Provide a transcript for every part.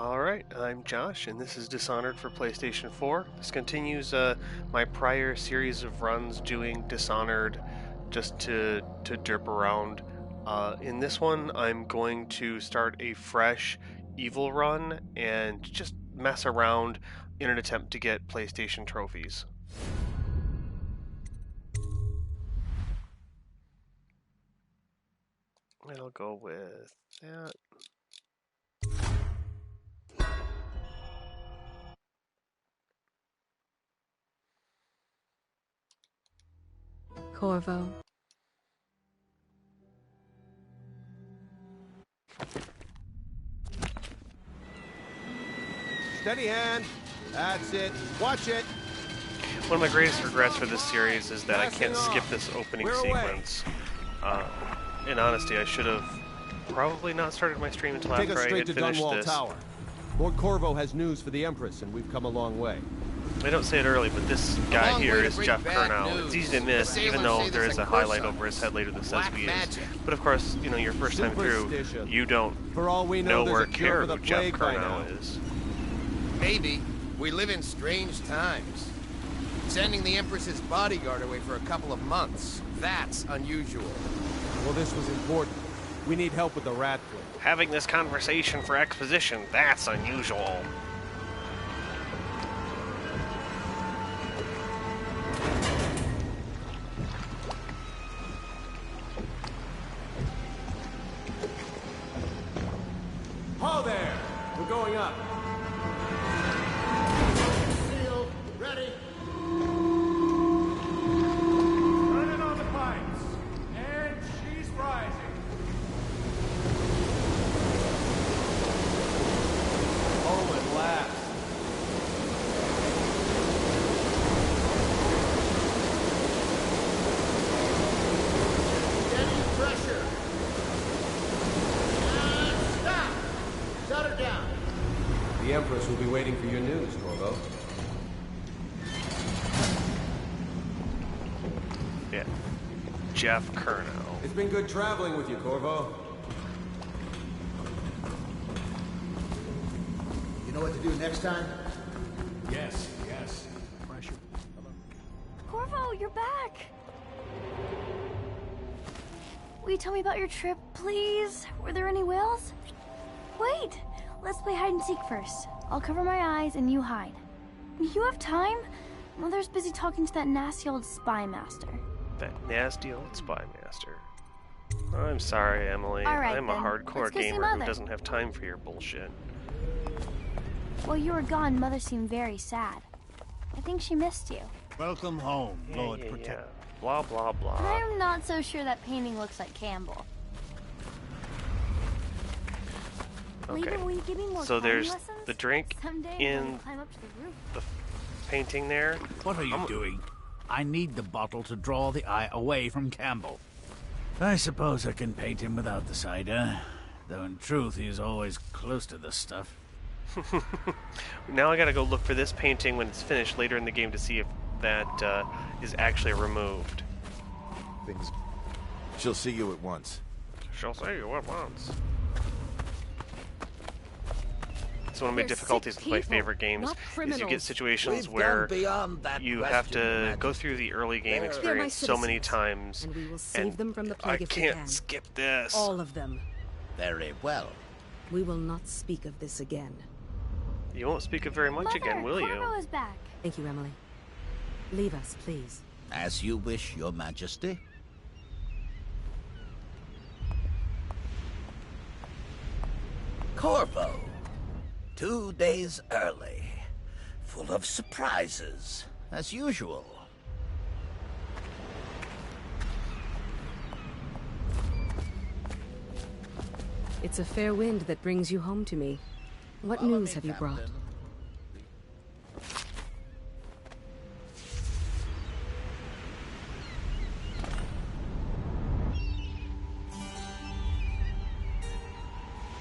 Alright, I'm Josh, and this is Dishonored for PlayStation 4. This continues my prior series of runs doing Dishonored just to derp around. In this one, I'm going to start a fresh evil run and just mess around in an attempt to get PlayStation trophies. I'll go with that. Corvo. Steady hand. That's it. Watch it. One of my greatest regrets for this series is that I can't skip this opening sequence. In honesty, I should have probably not started my stream until after I had finished this. Tower. Lord Corvo has news for the Empress, and we've come a long way. I don't say it early, but this guy here is Jeff Curnow. It's easy to miss, even though there is a highlight over his head later that says who he is. But of course, you know, your first time through, you don't know or care who Jeff Curnow is. Maybe. We live in strange times. Sending the Empress's bodyguard away for a couple of months, that's unusual. Well, this was important. We need help with the rat fleet. Having this conversation for exposition, that's unusual. Ho there! We're going up. Seal, ready. Turning on the pipes. And she's rising. Oh, at last. Getting pressure. And stop! Shut her down. The Empress will be waiting for your news, Corvo. Yeah. Jeff Curnow. It's been good traveling with you, Corvo. You know what to do next time? Yes, yes. Pressure. Corvo, you're back! Will you tell me about your trip, please? Were there any whales? Wait! Let's play hide and seek first. I'll cover my eyes and you hide. You have time? Mother's busy talking to that nasty old spy master. That nasty old spy master. I'm sorry, Emily. All right, I'm a then. hardcore Let's go see gamer who Mother. doesn't have time for your bullshit. While you were gone, Mother seemed very sad. I think she missed you. Welcome home, Lord Yeah. Protector. Blah, blah, blah. I'm not so sure that painting looks like Campbell. Okay. Later, will you give me more So climbing there's lessons? the drink Someday I'm in gonna climb up to the roof. the painting there. What are you doing? I need the bottle to draw the eye away from Campbell. I suppose I can paint him without the cider, though in truth he is always close to the stuff. Now I gotta go look for this painting when it's finished later in the game to see if that is actually removed. She'll see you at once. She'll say you at once. It's one of my They're difficulties sick with my people, favorite games not is you criminals. get situations We've where gone beyond that you have question, to Majesty. go through the early game They're my experience so many citizens, times, and we will save and them from the I plague if we can't can. skip this. All of them. Very well. We will not speak of this again. You won't speak of very much Mother, again, will Corvo you? is back. Thank you, Emily. Leave us, please. As you wish, Your Majesty. Corvo. 2 days early. Full of surprises, as usual. It's a fair wind that brings you home to me. What news have you brought?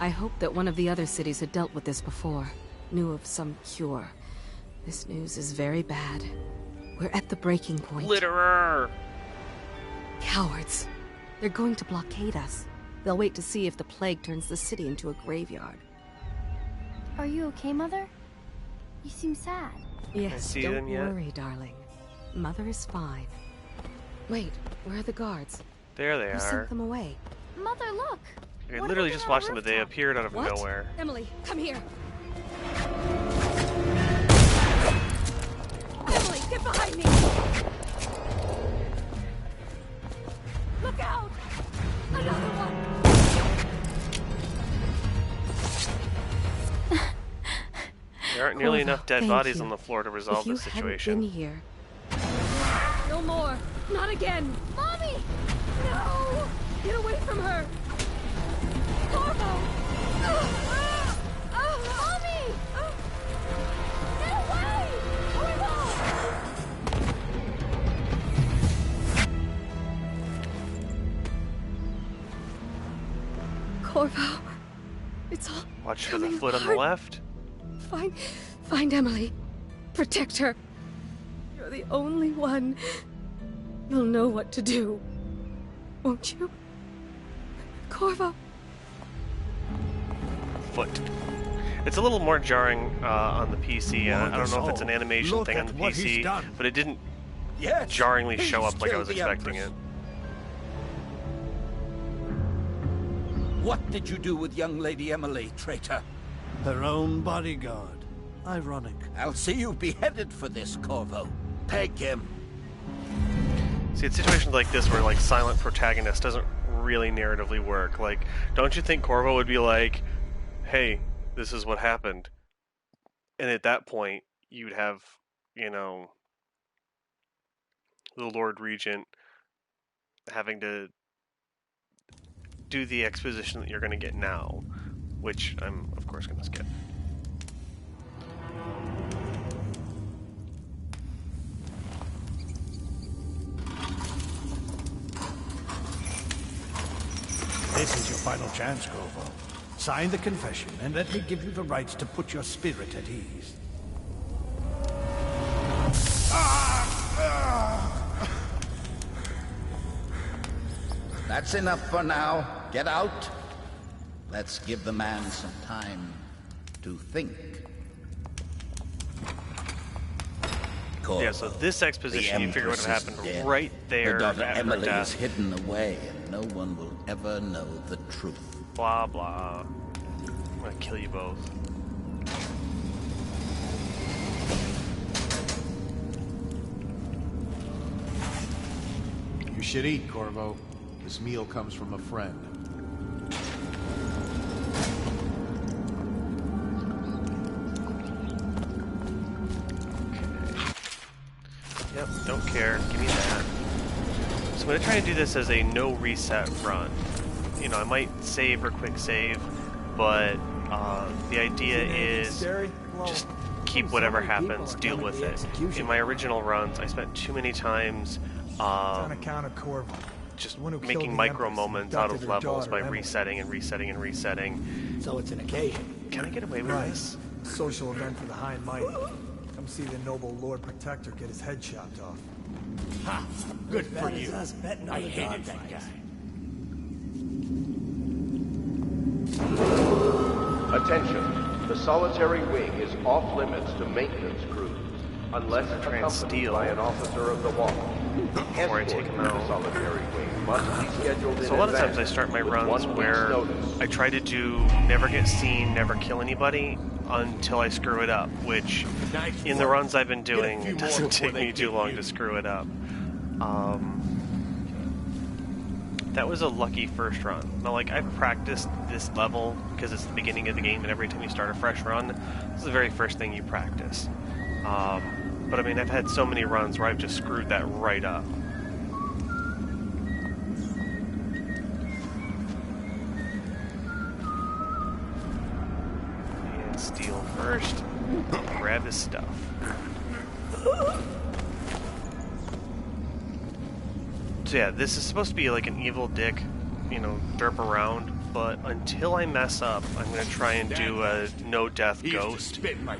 I hoped that one of the other cities had dealt with this before, knew of some cure. This news is very bad. We're at the breaking point. Litterer! Cowards. They're going to blockade us. They'll wait to see if the plague turns the city into a graveyard. Are you okay, Mother? You seem sad. Yes, see don't them yet? worry, darling. Mother is fine. Wait, where are the guards? There they Who are. sent them away? Mother, look! I What literally about just on a watched them, but they rooftop? appeared out of What? nowhere. Emily, come here. Emily, get behind me! Look out! Another one! There aren't nearly Corvo, enough dead thank bodies you. on the floor to resolve If you the situation. hadn't been here... No more! Not again! Mommy! No! Get away from her! Corvo! Mommy! Get away! Corvo! Corvo! It's all Watch for the coming foot on the apart. left. Find Emily. Protect her. You're the only one. You'll know what to do. Won't you? Corvo. Foot. It's a little more jarring on the PC. I don't know if it's an animation Look thing on at the what he's PC, done. but it didn't Yes, jarringly show he's up like I killed was the expecting Empress. it. What did you do with young Lady Emily, traitor? Her own bodyguard. Ironic. I'll see you beheaded for this, Corvo. Peg him. See, it's situations like this where, like, silent protagonist doesn't really narratively work. Like, don't you think Corvo would be like, hey, this is what happened? And at that point, you'd have, you know, the Lord Regent having to do the exposition that you're going to get now, which I'm, of course, going to skip. This is your final chance, Corvo. Sign the confession, and let me give you the rights to put your spirit at ease. That's enough for now. Get out. Let's give the man some time to think. Corvo, Yeah, so this exposition, the you figure what Empress happened is dead. right there Her daughter at her Emily is death. hidden away, and no one will ever know the truth. Blah, blah. I'm going to kill you both. You should eat, Corvo. This meal comes from a friend. Yep, don't care. Give me that. So I'm going to try and do this as a no reset run. You know, I might save or quick save, but the idea is just keep whatever happens, deal with it. In my original runs, I spent too many times on account of Corvo. just The one who killed making the micro Empress and moments out of abducted her levels daughter, by Emily. resetting and resetting and resetting. So it's an occasion. Can I get away with Right. this? Social event for the high and mighty. Come see the noble Lord Protector get his head chopped off. Ha! Good for you. I hated that guy. Attention, the solitary wing is off limits to maintenance crews, unless Try and accompanied steal. by an officer of the wall. Before I take him Escort to out. the solitary wing must be scheduled in So a lot of times I advance start my with runs 1 week's where notice. I try to do never get seen, never kill anybody until I screw it up, which in the runs I've been doing, it doesn't take me too long to screw it up. That was a lucky first run. Now, like, I've practiced this level because it's the beginning of the game, and every time you start a fresh run, this is the very first thing you practice. But I mean, I've had so many runs where I've just screwed that right up. And steal first. Grab his stuff. So yeah, this is supposed to be like an evil dick, you know, derp around, but until I mess up, I'm going to try and do a no-death ghost. I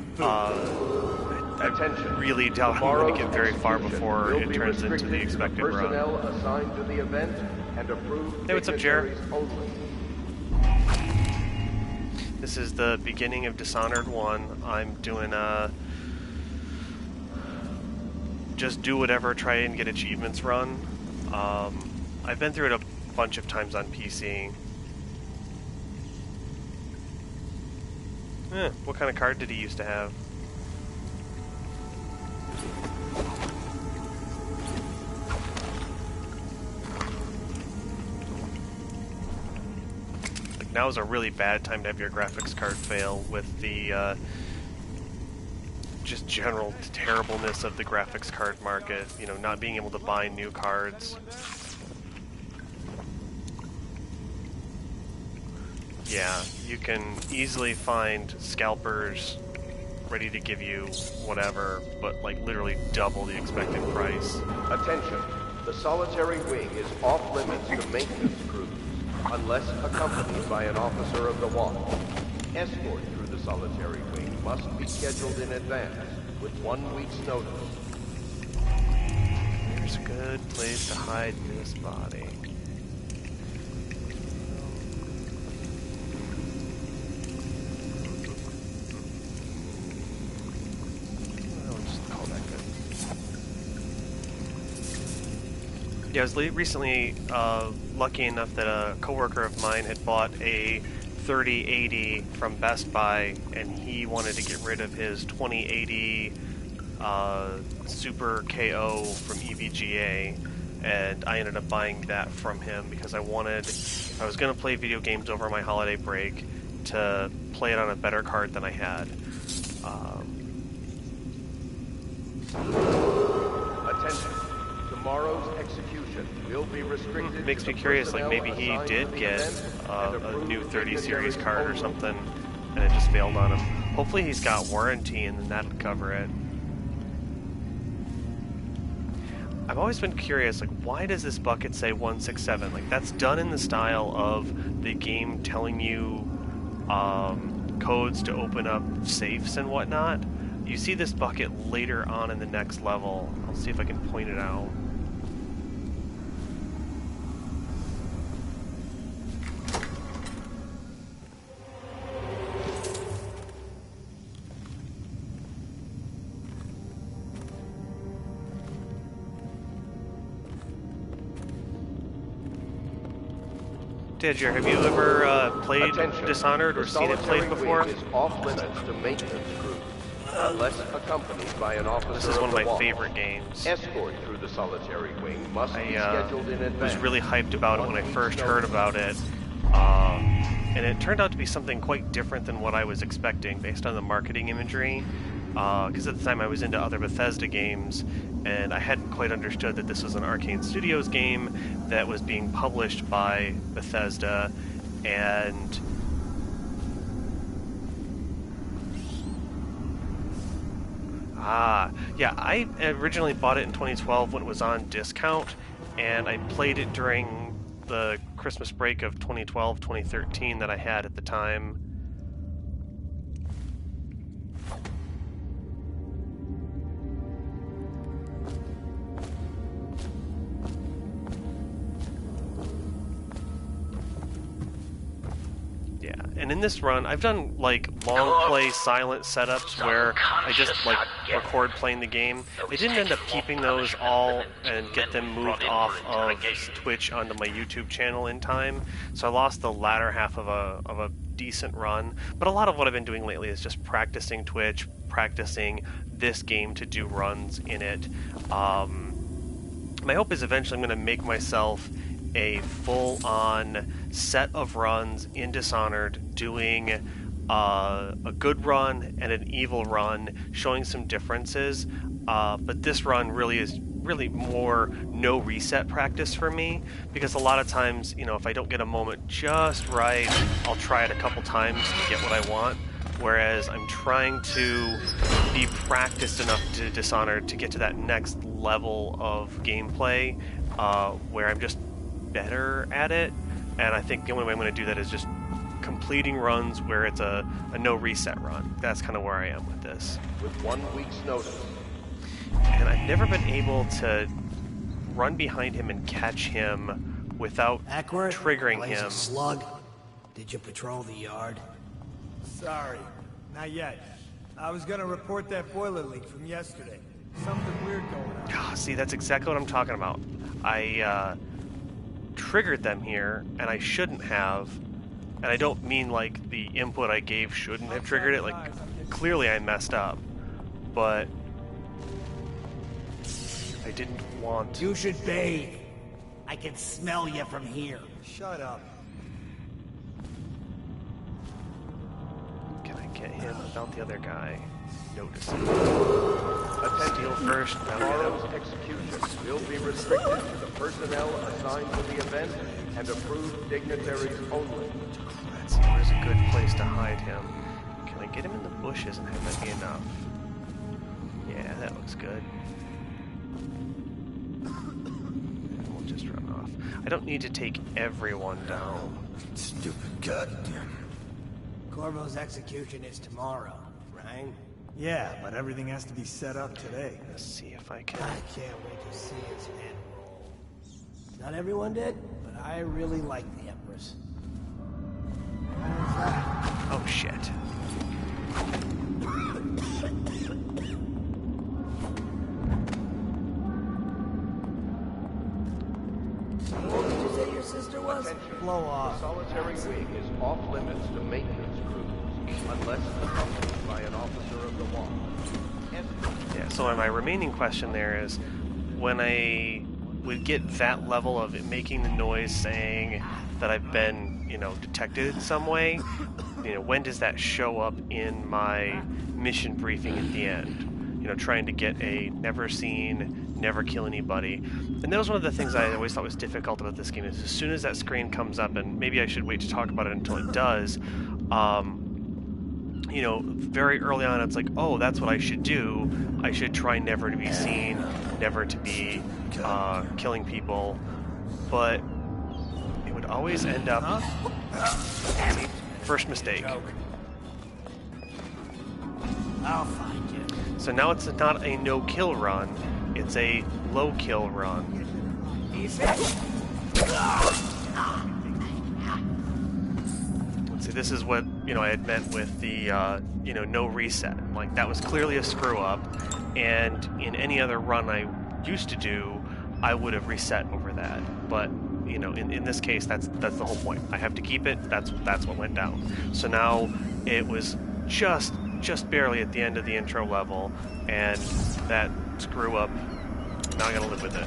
Attention. really doubt I'm going to get very far before it turns into the expected run. Personnel assigned to the event and approved Hey, what's up, Jer? dignitaries only. This is the beginning of Dishonored 1. I'm doing just do whatever, try and get achievements run. I've been through it a bunch of times on PC. What kind of card did he used to have? Like, now is a really bad time to have your graphics card fail with the just general terribleness of the graphics card market, you know, not being able to buy new cards. Yeah, you can easily find scalpers ready to give you whatever, but like literally double the expected price. Attention, the solitary wing is off limits to maintenance crews, unless accompanied by an officer of the watch. Escort through the solitary wing must be scheduled in advance, with 1 week's notice. Here's a good place to hide this body. Yeah, I was recently lucky enough that a coworker of mine had bought a 3080 from Best Buy, and he wanted to get rid of his 2080 Super KO from EVGA, and I ended up buying that from him because I wanted, if I was going to play video games over my holiday break, to play it on a better card than I had. Attention. Tomorrow's execution will be restricted. Makes me curious, like maybe he did get a new 30 series card or something, and it just failed on him. Hopefully he's got warranty, and then that'll cover it. I've always been curious, like, why does this bucket say 167? Like, that's done in the style of the game telling you codes to open up safes and whatnot. You see this bucket later on in the next level. I'll see if I can point it out. Didger, have you ever played Dishonored or seen it played before? Is off limits to maintenance crews, unless accompanied by an officer. This is one of my favorite games. Escort through the solitary wing must be scheduled in advance. I was really hyped about it when I first heard about it, and it turned out to be something quite different than what I was expecting based on the marketing imagery. Because at the time I was into other Bethesda games, and I hadn't quite understood that this was an Arcane Studios game that was being published by Bethesda, and yeah, I originally bought it in 2012 when it was on discount, and I played it during the Christmas break of 2012-2013 that I had at the time. And in this run, I've done like long play silent setups where I just like record playing the game. I didn't end up keeping those all and get them moved off of Twitch onto my YouTube channel in time, so I lost the latter half of a decent run. But a lot of what I've been doing lately is just practicing Twitch, practicing this game to do runs in it. My hope is eventually I'm going to make myself a full-on set of runs in Dishonored, doing a good run and an evil run, showing some differences. But this run really is more no reset practice for me, because a lot of times, you know, if I don't get a moment just right, I'll try it a couple times to get what I want. Whereas I'm trying to be practiced enough to Dishonored to get to that next level of gameplay where I'm just better at it, and I think the only way I'm going to do that is just completing runs where it's a no reset run. That's kind of where I am with this. With 1 week's notice. And I've never been able to run behind him and catch him without triggering him. Slug. Did you patrol the yard? Sorry, not yet. I was gonna report that boiler leak from yesterday. Something weird going on. Ah, see, that's exactly what I'm talking about. I triggered them here, and I shouldn't have. And I don't mean like the input I gave shouldn't have triggered it. Like, clearly I messed up. But I didn't want to. You should bathe. I can smell you from here. Shut up. Can I get him without the other guy noticing? Steal first. Tomorrow's execution will be restricted to the personnel assigned to the event and approved dignitaries only. Let's see, where's a good place to hide him? Can I get him in the bushes and have that be enough? Yeah, that looks good. And we'll just run off. I don't need to take everyone down. Stupid goddamn. Corvo's execution is tomorrow, right? Yeah, but everything has to be set up today. Let's see if I can. I can't wait to see his head roll. Not everyone did, but I really like the Empress. Oh shit. What did you say your sister was? Blow off. The solitary wing is off limits to maintenance crews unless accompanied by an officer of the watch. Yeah, so my remaining question there is, when I would get that level of it making the noise saying that I've been, you know, detected in some way, you know, when does that show up in my mission briefing at the end? You know, trying to get a never seen, never kill anybody. And that was one of the things I always thought was difficult about this game, is as soon as that screen comes up, and maybe I should wait to talk about it until it does, you know, very early on it's like, oh, that's what I should do. I should try never to be seen, never to be killing people. But it would always end up... First mistake. I'll find you. So now it's not a no-kill run, it's a low-kill run. Easy. See, this is what, you know, I had meant with the, you know, no reset. Like, that was clearly a screw-up, and in any other run I used to do, I would have reset over that. But, you know, in this case, that's the whole point. I have to keep it, that's what went down. So now, it was just barely at the end of the intro level, and that screw-up, now I gotta live with it.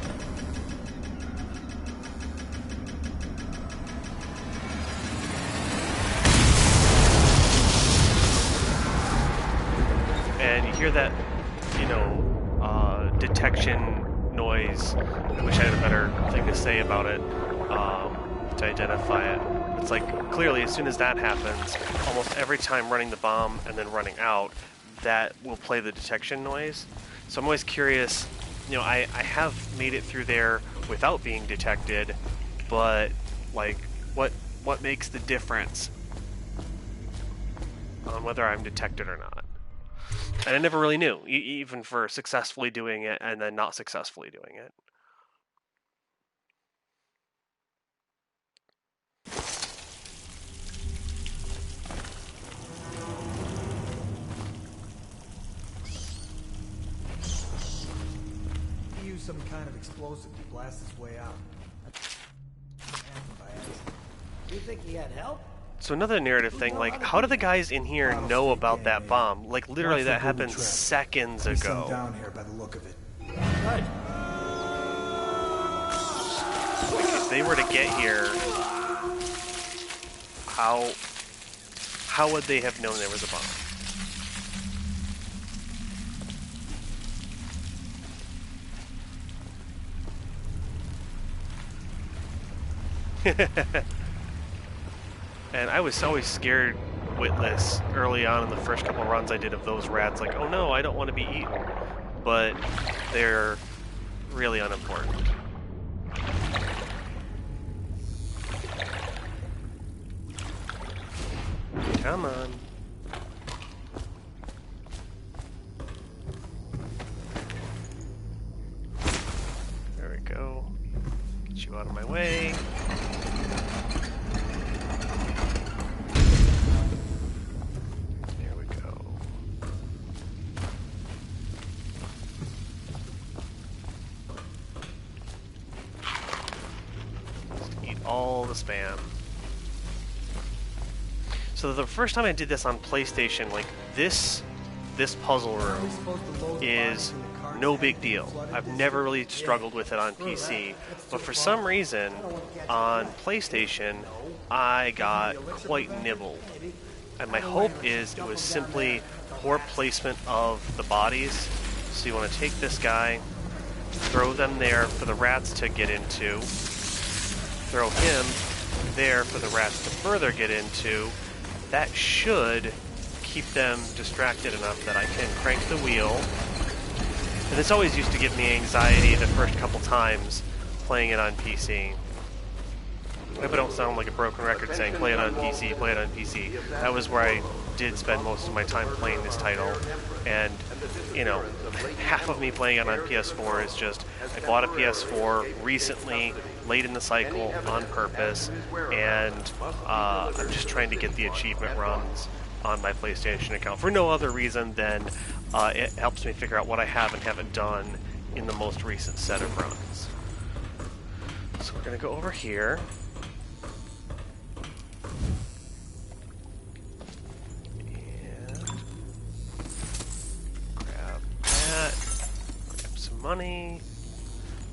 And you hear that, you know, detection noise. I wish I had a better thing to say about it, to identify it. It's like, clearly, as soon as that happens, almost every time running the bomb and then running out, that will play the detection noise. So I'm always curious, you know, I have made it through there without being detected, but, like, what makes the difference on whether I'm detected or not? And I never really knew, even for successfully doing it and then not successfully doing it. He used some kind of explosive to blast his way out. You think he had help? So another narrative thing, like, how do the guys in here know about that bomb? Like, literally, that happened seconds ago. Down here by the look of it. Like, if they were to get here, how would they have known there was a bomb? And I was always scared witless early on in the first couple runs I did of those rats, like, oh no, I don't want to be eaten. But they're really unimportant. Come on. There we go. Get you out of my way. all the spam. So the first time I did this on PlayStation, like this puzzle room is no big deal. I've never really struggled with it on PC, but for some reason on PlayStation I got quite nibbled. And my hope is it was simply poor placement of the bodies. So you want to take this guy, throw them there for the rats to get into, throw him there for the rats to further get into. That should keep them distracted enough that I can crank the wheel. And this always used to give me anxiety the first couple times playing it on PC. I hope I don't sound like a broken record saying play it on PC, play it on PC. That was where I did spend most of my time playing this title. And, you know, half of me playing it on PS4 is just, I bought a PS4 recently, late in the cycle, on purpose, and I'm just trying to get the achievement runs on my PlayStation account for no other reason than it helps me figure out what I have and haven't done in the most recent set of runs. So we're going to go over here. And grab that. Grab some money.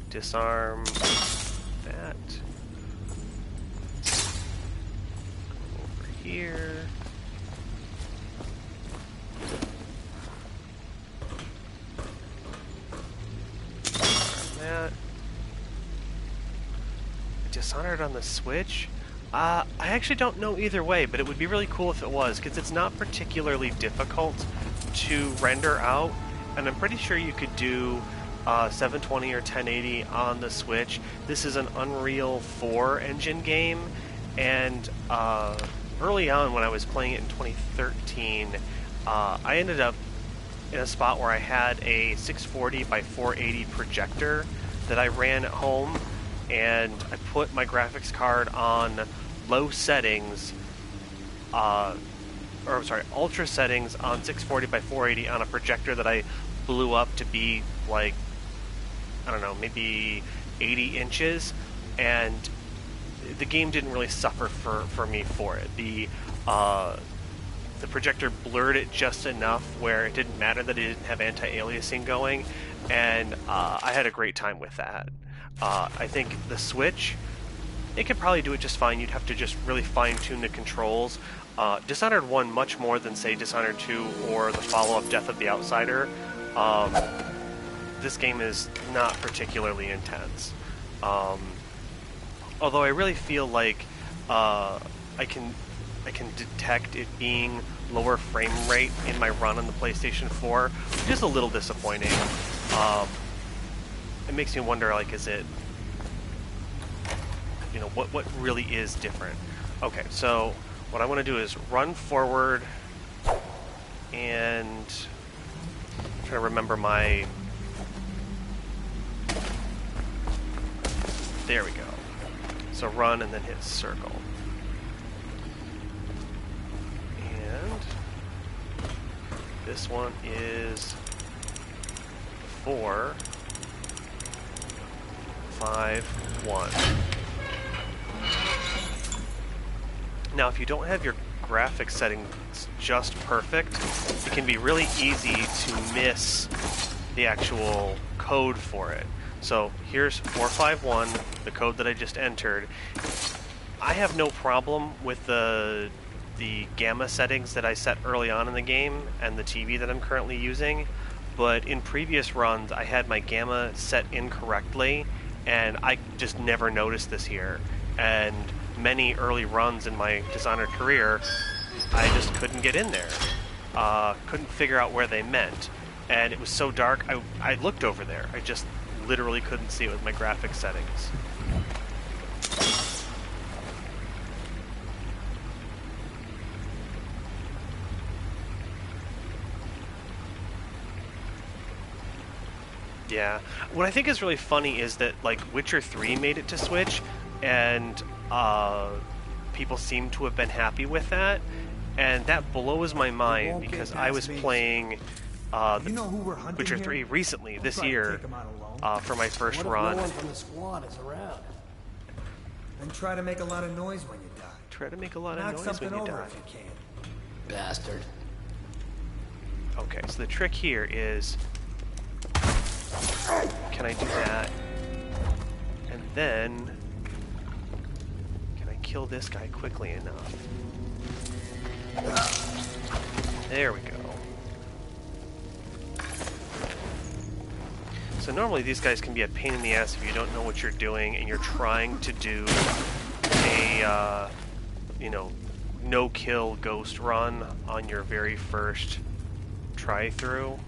Disarm that. Over here. That. Dishonored on the Switch? I actually don't know either way, but it would be really cool if it was, because it's not particularly difficult to render out, and I'm pretty sure you could do 720 or 1080 on the Switch. This is an Unreal 4 engine game, and early on when I was playing it in 2013, I ended up in a spot where I had a 640 by 480 projector that I ran at home, and I put my graphics card on low settings, ultra settings on 640 by 480 on a projector that I blew up to be like, I don't know, maybe 80 inches, and the game didn't really suffer for me for it. The projector blurred it just enough where it didn't matter that it didn't have anti-aliasing going, and I had a great time with that. I think the Switch, it could probably do it just fine. You'd have to just really fine-tune the controls. Dishonored 1 much more than, say, Dishonored 2 or the follow-up Death of the Outsider. This game is not particularly intense. Although I really feel like I can detect it being lower frame rate in my run on the PlayStation 4, which is a little disappointing. It makes me wonder, like, is it, you know, what really is different? Okay, so what I want to do is run forward and I'm trying to remember my... There we go. So run and then hit circle. And this one is 4, 5, 1. Now, if you don't have your graphics settings just perfect, it can be really easy to miss the actual code for it. So here's 451, the code that I just entered. I have no problem with the gamma settings that I set early on in the game and the TV that I'm currently using, but in previous runs I had my gamma set incorrectly, and I just never noticed this here. And many early runs in my Dishonored career, I just couldn't get in there. Couldn't figure out where they meant. And it was so dark, I looked over there. I just literally couldn't see it with my graphics settings. Yeah. What I think is really funny is that, like, Witcher 3 made it to Switch, and people seem to have been happy with that, and that blows my mind because I was playing Witcher 3 recently, this year, for my first run. No one from the squad is around. And try to make a lot of noise when you die. Try to make a lot of Knock noise something when you over die. if you can. Bastard. Okay, so the trick here is, can I do that? And then, can I kill this guy quickly enough? There we go. So normally these guys can be a pain in the ass if you don't know what you're doing and you're trying to do a, you know, no-kill ghost run on your very first try-through.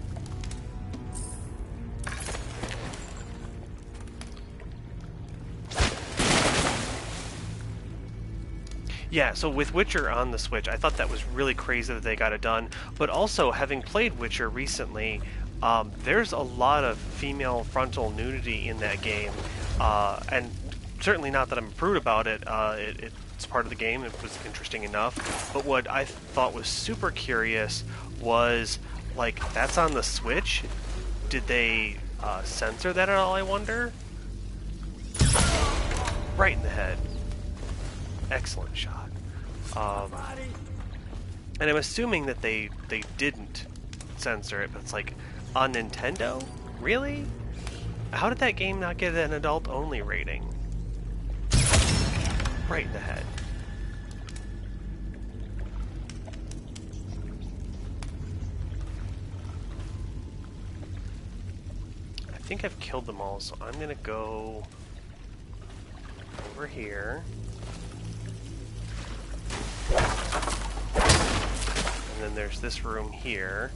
Yeah, so with Witcher on the Switch, I thought that was really crazy that they got it done. But also, having played Witcher recently, there's a lot of female frontal nudity in that game. And certainly not that I'm a prude about it. It's part of the game. It was interesting enough. But what I thought was super curious was, like, that's on the Switch? Did they censor that at all, I wonder? Right in the head. Excellent shot. And I'm assuming that they didn't censor it, but it's like, on Nintendo? Really? How did that game not get an adult-only rating? Right in the head. I think I've killed them all, so I'm gonna go over here. And then there's this room here.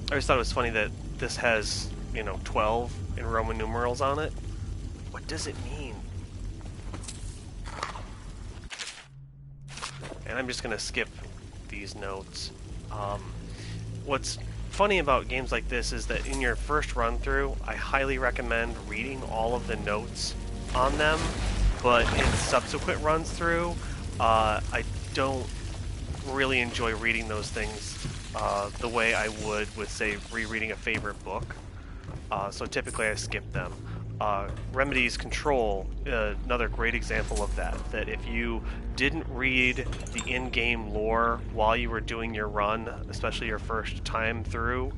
I always thought it was funny that this has, you know, 12 in Roman numerals on it. What does it mean? And I'm just gonna skip these notes. What's funny about games like this is that in your first run through, I highly recommend reading all of the notes on them, but in subsequent runs through, I don't really enjoy reading those things the way I would with, say, rereading a favorite book. So typically I skip them. Remedy's Control, another great example of that. That if you didn't read the in-game lore while you were doing your run, especially your first time through,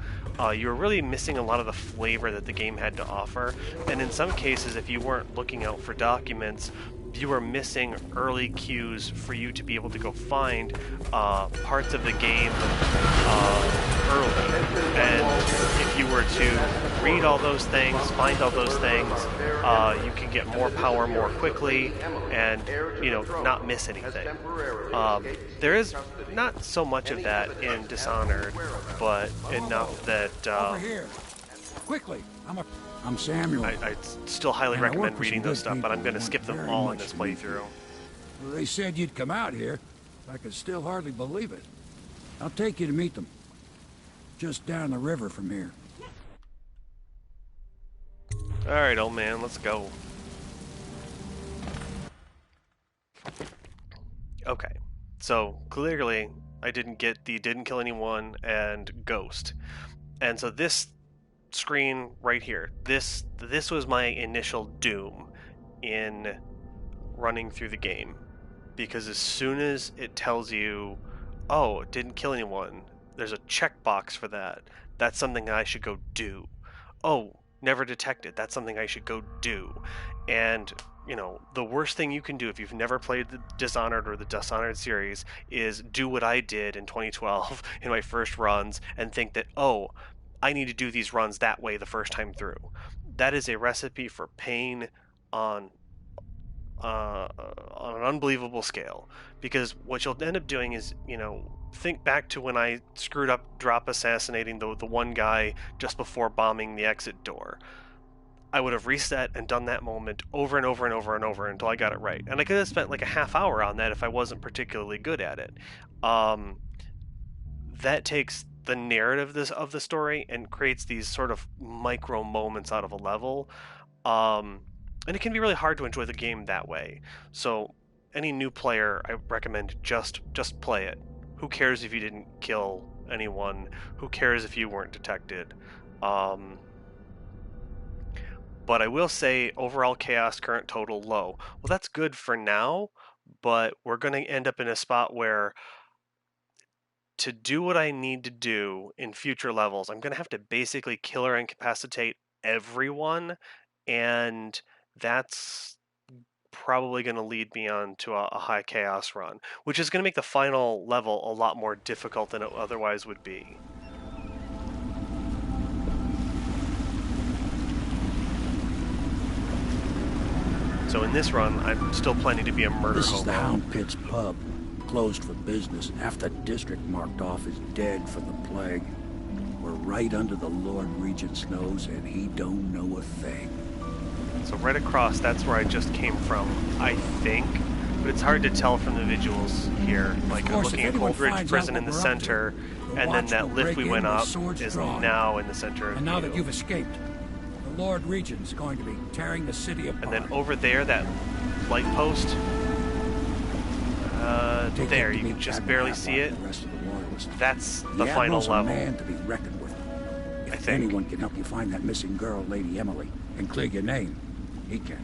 you were really missing a lot of the flavor that the game had to offer. And in some cases, if you weren't looking out for documents, you were missing early cues for you to be able to go find parts of the game early. And if you were to read all those things, find all those things, you can get more power more quickly and, you know, not miss anything. There is not so much of that in Dishonored, but enough that... Over here. Quickly. I'm Samuel. I still highly recommend reading those stuff, but I'm going to skip them all in this playthrough. Well, they said you'd come out here. I could still hardly believe it. I'll take you to meet them. Just down the river from here. Alright, old man, let's go. Okay, so clearly I didn't get the didn't kill anyone and ghost. And so this screen right here, this was my initial doom in running through the game, because as soon as it tells you, oh, it didn't kill anyone, there's a checkbox for that. That's something I should go do. Oh, never detected. That's something I should go do. And, you know, the worst thing you can do if you've never played the Dishonored or the Dishonored series is do what I did in 2012 in my first runs and think that, oh, I need to do these runs that way the first time through. That is a recipe for pain on an unbelievable scale. Because what you'll end up doing is, you know, think back to when I screwed up drop assassinating the one guy just before bombing the exit door. I would have reset and done that moment over and over and over and over until I got it right. And I could have spent like a half hour on that if I wasn't particularly good at it. That takes the narrative of the story and creates these sort of micro moments out of a level. And it can be really hard to enjoy the game that way. So any new player, I recommend just play it. Who cares if you didn't kill anyone? Who cares if you weren't detected? But I will say overall chaos current total low. Well, that's good for now, but we're going to end up in a spot where to do what I need to do in future levels, I'm going to have to basically kill or incapacitate everyone, and that's probably going to lead me on to a high chaos run, which is going to make the final level a lot more difficult than it otherwise would be. So in this run, I'm still planning to be a murder This is hobo. the Hound Pit's pub. Closed for business. Half the district marked off is dead from the plague. We're right under the Lord Regent's nose, and he don't know a thing. So right across, that's where I just came from, I think. But it's hard to tell from the visuals here. Like, I'm looking at Coldridge Prison in the center, and then that lift we went up is now in the center of And now view. that you've escaped, the Lord Regent's going to be tearing the city apart. And then over there, that light post, there, you can just barely see it. That's the final Admiral's level. A man to be reckoned with. If anyone can help you find that missing girl, Lady Emily, and clear your name, he can.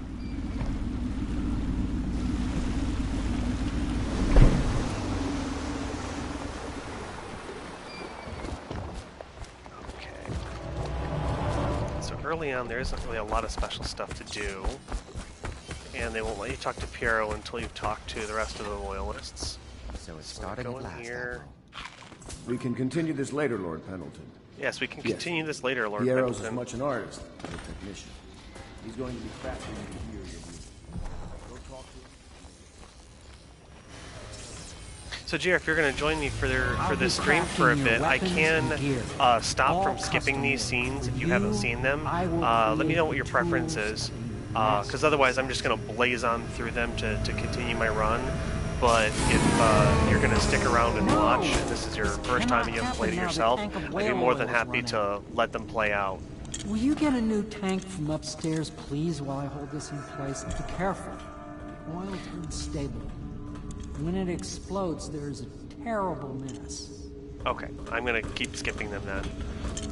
So early on, there isn't really a lot of special stuff to do. And they won't let you talk to Piero until you've talked to the rest of the loyalists. So it's starting at last, here. We can continue this later, Lord Pendleton. Yes, we can continue this later, Lord Piero's Pendleton. as much an artist as a technician. He's going to be fascinated to hear your music. Go talk to him. So, Jer, if you're going to join me for this stream for a bit, I can stop from skipping these scenes if you haven't seen them. Let me know what your preference is, because otherwise I'm just going to blaze on through them to continue my run. But if you're going to stick around and watch, and this is your first time and you haven't played it yourself, I'd be more than happy to let them play out. Will you get a new tank from upstairs, please, while I hold this in place? Be careful. Oil's unstable. When it explodes, there's a terrible mess. Okay, I'm going to keep skipping them then.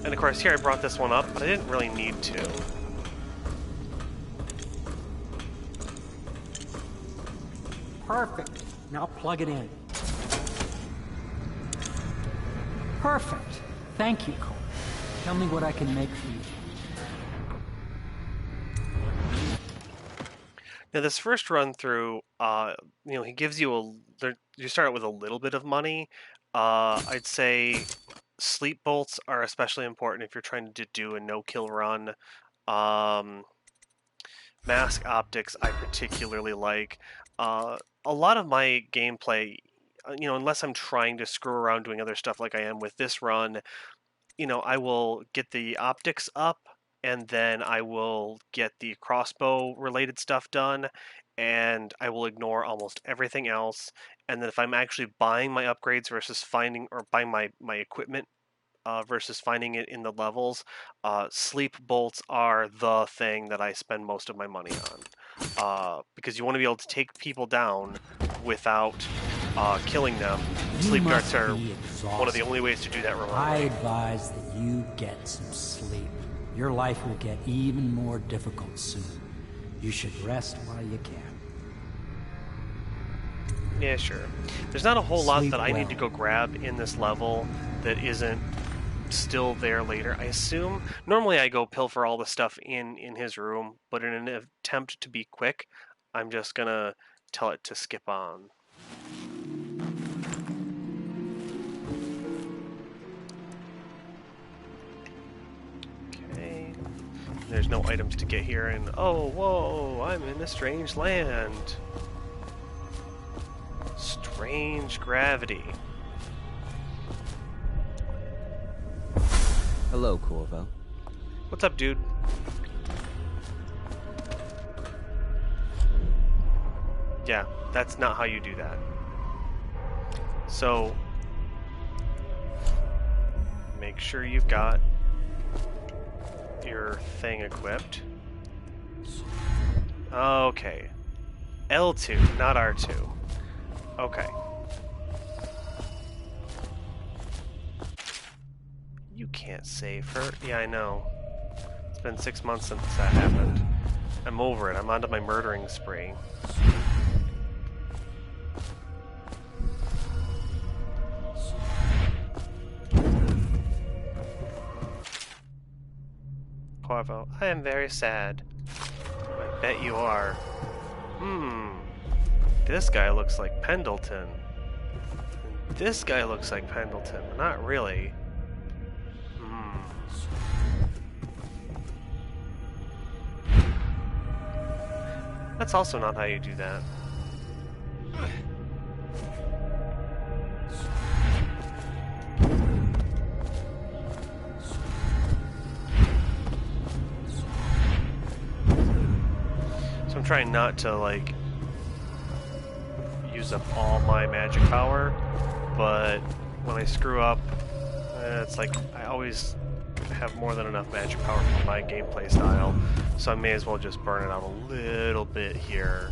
And of course, here I brought this one up, but I didn't really need to. Perfect. Now plug it in. Perfect. Thank you, Cole. Tell me what I can make for you. Now, this first run through, he gives you you start out with a little bit of money. I'd say sleep bolts are especially important if you're trying to do a no-kill run. Mask optics I particularly like. A lot of my gameplay, unless I'm trying to screw around doing other stuff like I am with this run, I will get the optics up, and then I will get the crossbow related stuff done, and I will ignore almost everything else. And then if I'm actually buying my upgrades versus buying my equipment versus finding it in the levels, sleep bolts are the thing that I spend most of my money on. Because you want to be able to take people down without killing them. Sleep darts are one of the only ways to do that remotely. I advise that you get some sleep. Your life will get even more difficult soon. You should rest while you can. Yeah, sure. There's not a whole lot Sleep that I need well. to go grab in this level that isn't still there later, I assume. Normally I go pilfer all the stuff in his room, but in an attempt to be quick, I'm just gonna tell it to skip on. Okay. There's no items to get here, and oh, whoa, I'm in a strange land. Strange gravity. Hello, Corvo. What's up, dude? Yeah, that's not how you do that. So, make sure you've got your thing equipped. Okay. L2, not R2. Okay. You can't save her. Yeah, I know. It's been 6 months since that happened. I'm over it. I'm onto my murdering spree. Corvo, I am very sad. I bet you are. This guy looks like Pendleton. This guy looks like Pendleton, but not really. That's also not how you do that. So I'm trying not to, like, use up all my magic power, but when I screw up, it's like I always have more than enough magic power for my gameplay style, so I may as well just burn it out a little bit here,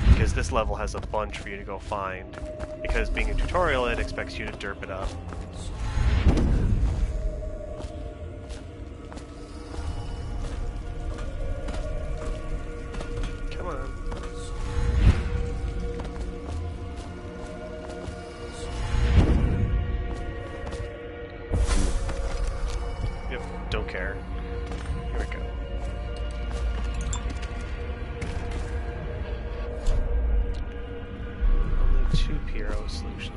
because this level has a bunch for you to go find, because being a tutorial it expects you to derp it up. Come on. Yep, don't care. Here we go. Only 2 Pyro solution.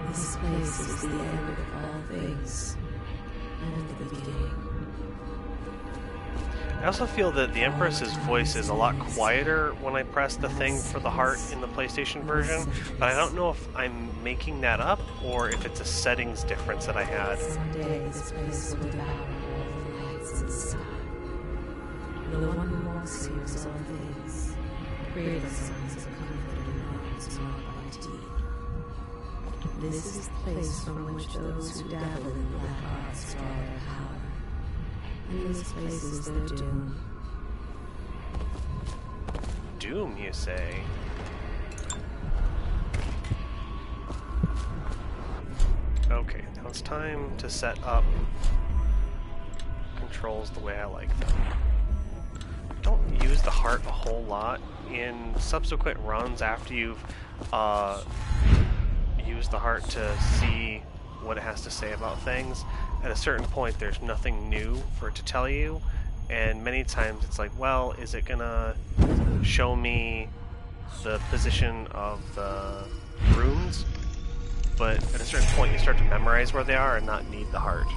This place is the end of all things, and the beginning. I also feel that the Empress's voice is a lot quieter when I press the thing for the heart in the PlayStation version, but I don't know if I'm making that up or if it's a settings difference that I had. Someday this place will devour all the lights inside. The one who walks here is all things. Create signs of comfort and lives marked by deed. This is the place from which those who dabble in black arts draw their power. And this place is their doom. Doom, you say? Okay, now it's time to set up controls the way I like them. Don't use the heart a whole lot. In subsequent runs after you've used the heart to see what it has to say about things, at a certain point there's nothing new for it to tell you, and many times it's like, well, is it gonna show me the position of the runes? But at a certain point you start to memorize where they are and not need the heart.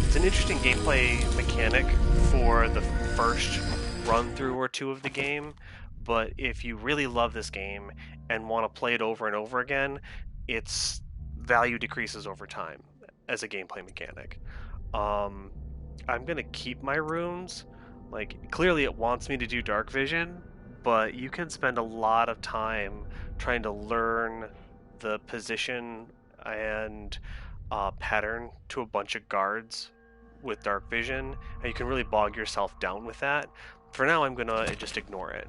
It's an interesting gameplay mechanic for the first run through or two of the game, but if you really love this game and want to play it over and over again, its value decreases over time as a gameplay mechanic. I'm gonna keep my runes. Like, clearly it wants me to do dark vision, but you can spend a lot of time trying to learn the position and pattern to a bunch of guards with dark vision, and you can really bog yourself down with that. For now, I'm gonna just ignore it.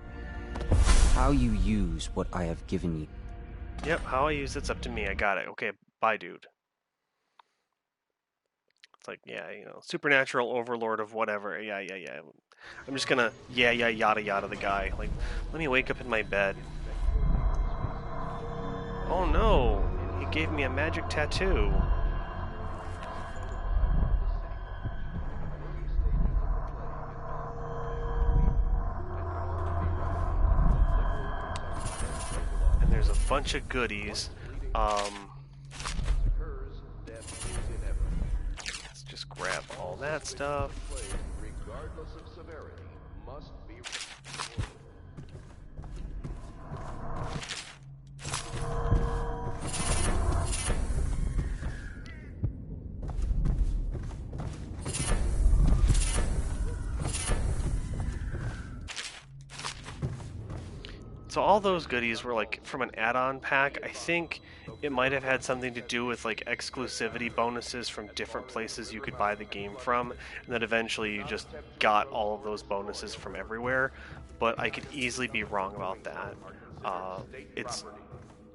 How you use what I have given you. Yep, how I use it's up to me. I got it. Okay, bye, dude. It's like, yeah, you know, supernatural overlord of whatever. Yeah. I'm just gonna, yada yada the guy. Like, let me wake up in my bed. Oh no, he gave me a magic tattoo. And there's a bunch of goodies. Let's just grab all that stuff. Regardless of severity, must be. So all those goodies were like from an add-on pack. I think it might have had something to do with like exclusivity bonuses from different places you could buy the game from, and that eventually you just got all of those bonuses from everywhere. But I could easily be wrong about that. It's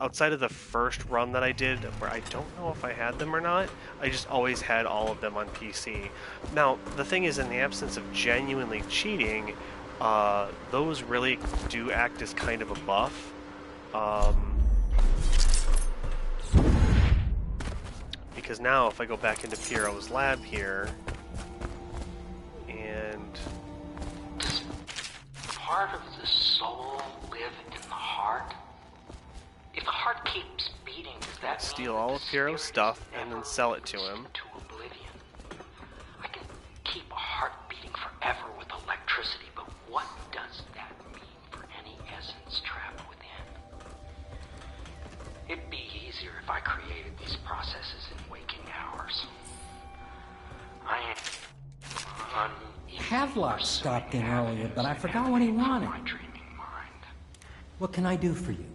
outside of the first run that I did, where I don't know if I had them or not, I just always had all of them on PC. Now, the thing is, in the absence of genuinely cheating, those really do act as kind of a buff. Because now, if I go back into Piero's lab here, and... Does part of the soul live in the heart? If the heart keeps beating, does that steal all of Piero's stuff and then sell it to him. To oblivion. I can keep a heart beating forever with electricity, but what does that mean for any essence trapped within? It'd be easier if I created these processes in waking hours. I am Havelock stopped in earlier, but I forgot what he wanted. What can I do for you?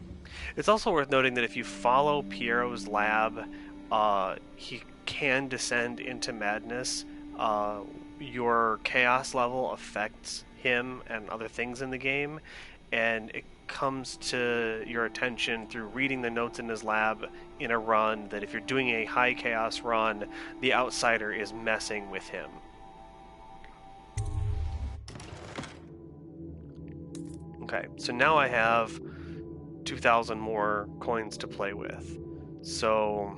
It's also worth noting that if you follow Piero's lab, he can descend into madness. Your chaos level affects him and other things in the game, and it comes to your attention through reading the notes in his lab in a run that if you're doing a high chaos run, the outsider is messing with him. Okay, so now I have 2,000 more coins to play with. So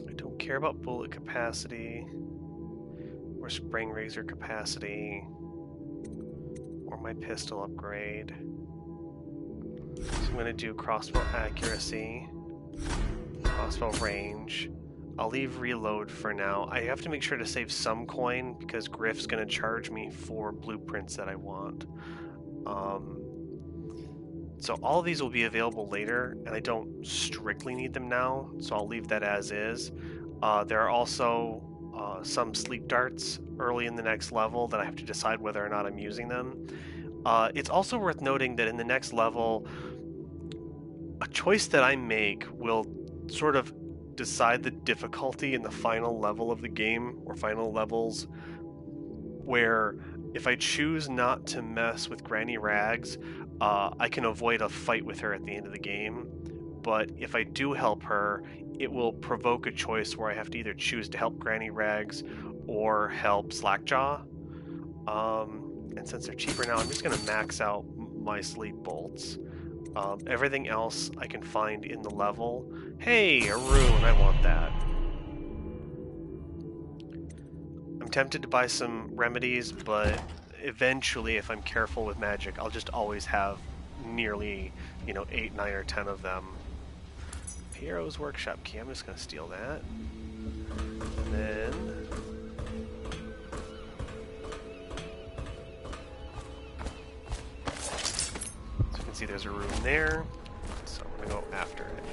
I don't care about bullet capacity or spring razor capacity or my pistol upgrade. So I'm going to do crossbow accuracy, crossbow range. I'll leave reload for now. I have to make sure to save some coin because Griff's going to charge me for blueprints that I want. So all of these will be available later, and I don't strictly need them now, so I'll leave that as is. There are also some sleep darts early in the next level that I have to decide whether or not I'm using them. It's also worth noting that in the next level, a choice that I make will sort of decide the difficulty in the final level of the game, or final levels, where if I choose not to mess with Granny Rags, I can avoid a fight with her at the end of the game. But if I do help her, it will provoke a choice where I have to either choose to help Granny Rags or help Slackjaw. And since they're cheaper now, I'm just going to max out my sleep bolts. Everything else I can find in the level. Hey, a rune, I want that. I'm tempted to buy some remedies, but eventually, if I'm careful with magic, I'll just always have nearly, 8, 9, or 10 of them. Piero's workshop key, I'm just going to steal that. And then... see there's a room there, so I'm going to go after it.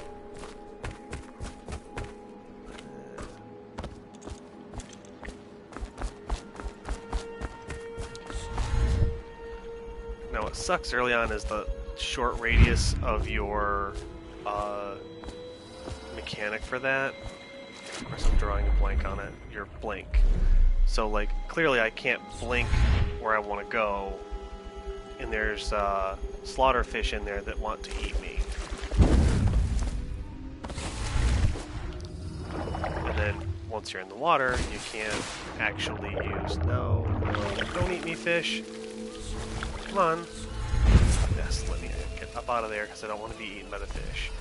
Now what sucks early on is the short radius of your mechanic for that. Of course I'm drawing a blank on it. Your blink. So like clearly I can't blink where I want to go, and there's slaughterfish in there that want to eat me. And then once you're in the water, you can't actually use... No, don't eat me, fish. Come on. Yes, let me get up out of there because I don't want to be eaten by the fish.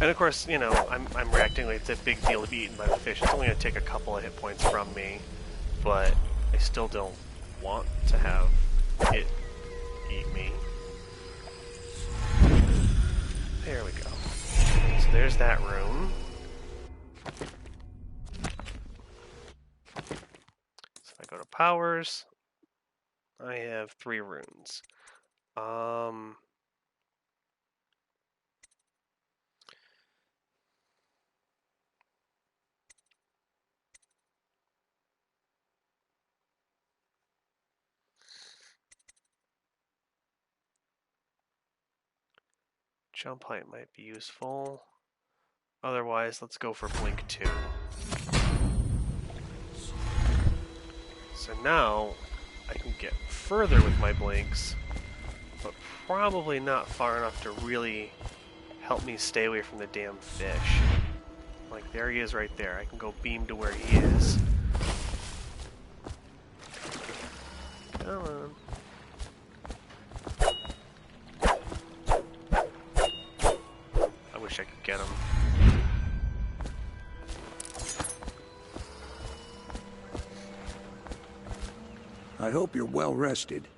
And of course, I'm reacting like it's a big deal to be eaten by the fish. It's only going to take a couple of hit points from me, but I still don't want to have it eat me. There we go. So there's that room. So if I go to powers, I have 3 runes. Jump height might be useful. Otherwise, let's go for Blink 2. So now, I can get further with my blinks, but probably not far enough to really help me stay away from the damn fish. Like, there he is right there. I can go beam to where he is. Come on. I wish I could get him. I hope you're well rested.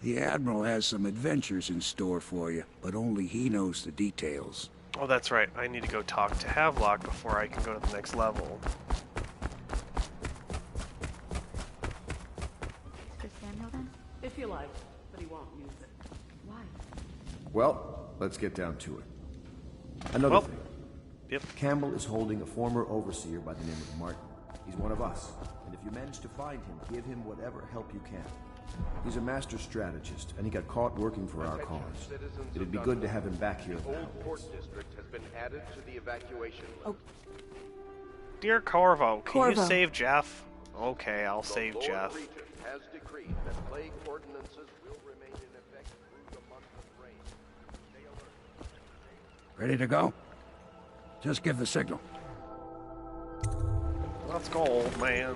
The Admiral has some adventures in store for you, but only he knows the details. Oh, that's right. I need to go talk to Havelock before I can go to the next level. For Samuel, then? If you like, but he won't use it. Why? Well, let's get down to it. Another thing. Yep. Campbell is holding a former overseer by the name of Martin. He's one of us, and if you manage to find him, give him whatever help you can. He's a master strategist, and he got caught working for our cause. It'd be good to have him back here. The old port district has been added to the evacuation list. Dear Corvo, can you Corvo. save Jeff? Okay, I'll save Lord Jeff. Regent has decreed that plague ordinances will remain in effect through the month of rain. Stay alert. Ready to go? Just give the signal. Let's go, old man.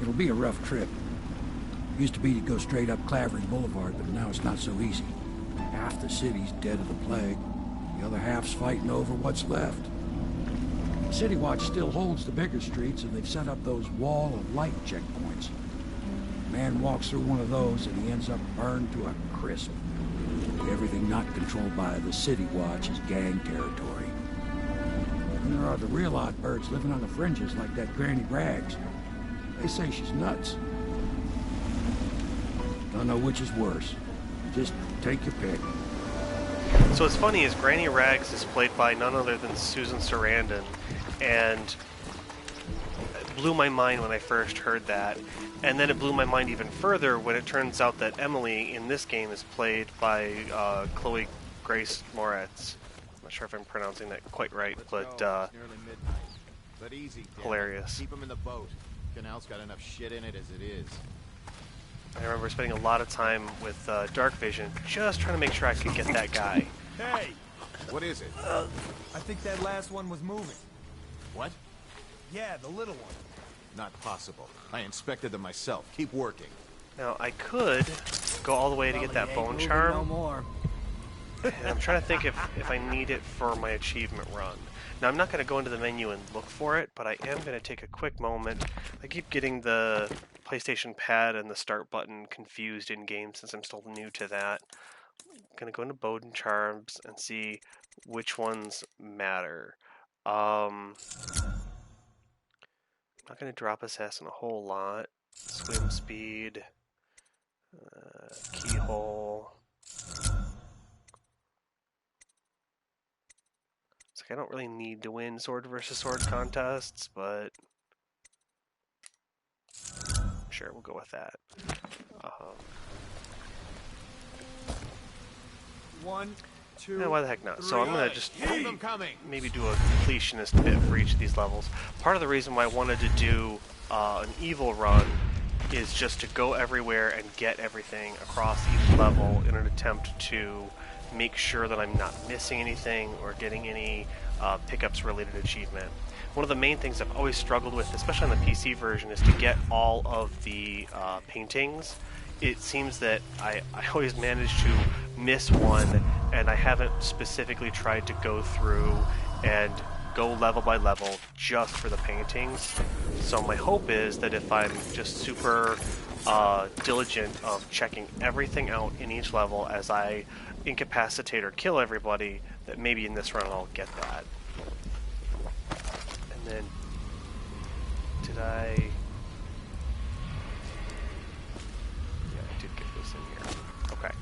It'll be a rough trip. Used to be to go straight up Clavering Boulevard, but now it's not so easy. Half the city's dead of the plague. The other half's fighting over what's left. City Watch still holds the bigger streets, and they've set up those wall of light checkpoints. A man walks through one of those, and he ends up burned to a crisp. Everything not controlled by the City Watch is gang territory. And there are the real odd birds living on the fringes, like that Granny Rags. They say she's nuts. Don't know which is worse. Just take your pick. So what's funny is Granny Rags is played by none other than Susan Sarandon, and it blew my mind when I first heard that. And then it blew my mind even further when it turns out that Emily in this game is played by Chloe Grace Moretz. I'm not sure if I'm pronouncing that quite right, but It's nearly midnight. But easy, Dan. hilarious. Keep him in the boat. Canal's got enough shit in it as it is. I remember spending a lot of time with Dark Vision just trying to make sure I could get that guy. Hey! What is it? I think that last one was moving. What? Yeah, the little one. Not possible. I inspected them myself. Keep working. Now, I could go all the way to get that bone charm. No more. And I'm trying to think if I need it for my achievement run. Now, I'm not going to go into the menu and look for it, but I am going to take a quick moment. I keep getting the PlayStation Pad and the start button confused in-game since I'm still new to that. I'm going to go into Bowden Charms and see which ones matter. I'm not going to drop Assassin a whole lot. Swim speed, keyhole. It's like I don't really need to win sword versus sword contests, but sure, we'll go with that. One, two. Yeah, why the heck not? So I'm gonna just Keep them coming. maybe do a completionist bit for each of these levels. Part of the reason why I wanted to do an evil run is just to go everywhere and get everything across each level in an attempt to make sure that I'm not missing anything or getting any pickups related achievement. One of the main things I've always struggled with, especially on the PC version, is to get all of the paintings. It seems that I always manage to miss one, and I haven't specifically tried to go through and go level by level just for the paintings. So my hope is that if I'm just super diligent of checking everything out in each level as I incapacitate or kill everybody, that maybe in this run I'll get that. And then, did I... Yeah, I did get this in here. Okay.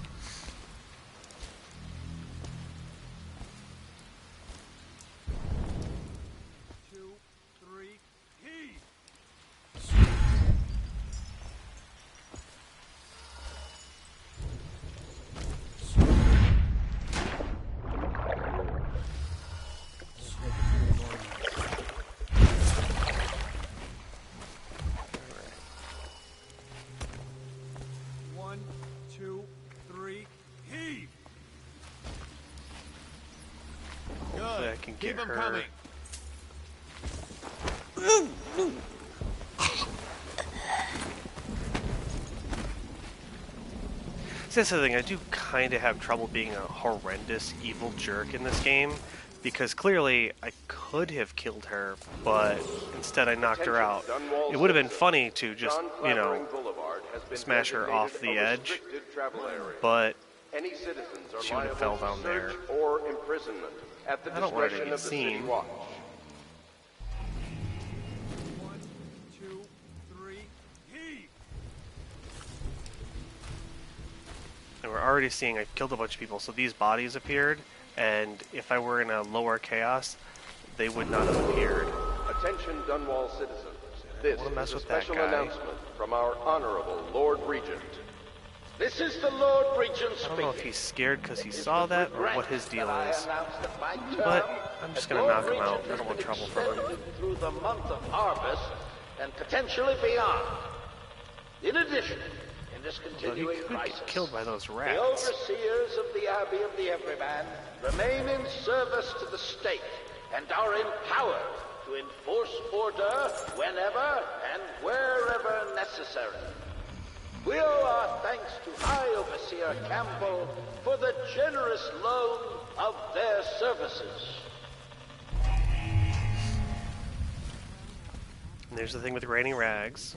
get Keep 'em her. coming. See, that's the thing, I do kind of have trouble being a horrendous evil jerk in this game, because clearly I could have killed her, but instead I knocked her out. It would have been funny to just, you know, smash her off the edge, but Any citizens are she would have liable fell to down there. search or imprisonment at the I don't want her to discretion get of the city seen. watch. And we're already seeing I killed a bunch of people, so these bodies appeared, and if I were in a lower chaos, they would not have appeared. Attention Dunwall citizens. This wanna mess is a with that special guy. announcement from our Honorable Lord Regent. This is the Lord Regent I don't know if speaking. he's scared because he saw that or what his deal is, My but I'm just gonna knock him out. I don't want trouble from him. Through the month of harvest and potentially beyond. In addition, in this So he continuing could crisis, get killed by those the rats. overseers of the Abbey of the Everyman remain in service to the state and are empowered to enforce order whenever and wherever necessary. We owe our thanks to High Overseer Campbell for the generous loan of their services. And there's the thing with Granny Rags.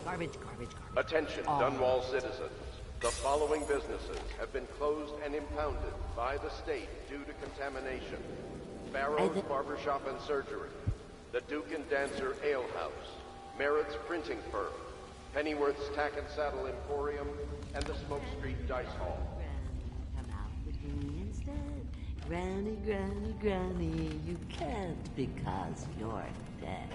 Garbage. Attention Dunwall citizens. The following businesses have been closed and impounded by the state due to contamination. Barrow's Barbershop and Surgery, the Duke and Dancer Ale House, Merritt's Printing Firm, Pennyworth's Tack and Saddle Emporium, and the Smoke Street Dice Hall. Come out with me instead. Granny, you can't because you're dead.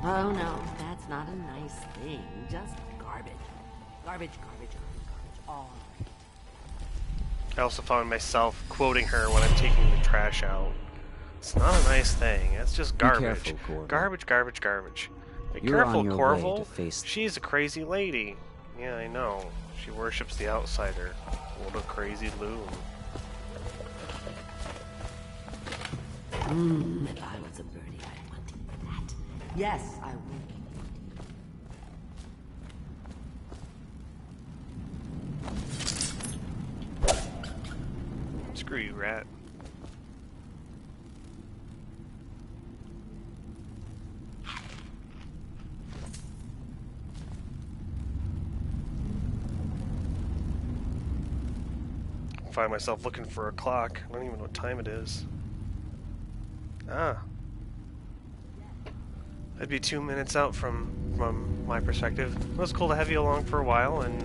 Oh no, that's not a nice thing. Just garbage. Garbage. All I also found myself quoting her when I'm taking the trash out. It's not a nice thing. It's just garbage. careful, Corvo. Garbage. Be You're careful, on your way Corvo. to face- She's a crazy lady. Yeah, I know. She worships the outsider. What a crazy loon. If I was a birdie, I'd want to eat that. Yes, I would. Screw you, rat. Find myself looking for a clock. I don't even know what time it is. Ah. That'd be 2 minutes out from my perspective. It was cool to have you along for a while, and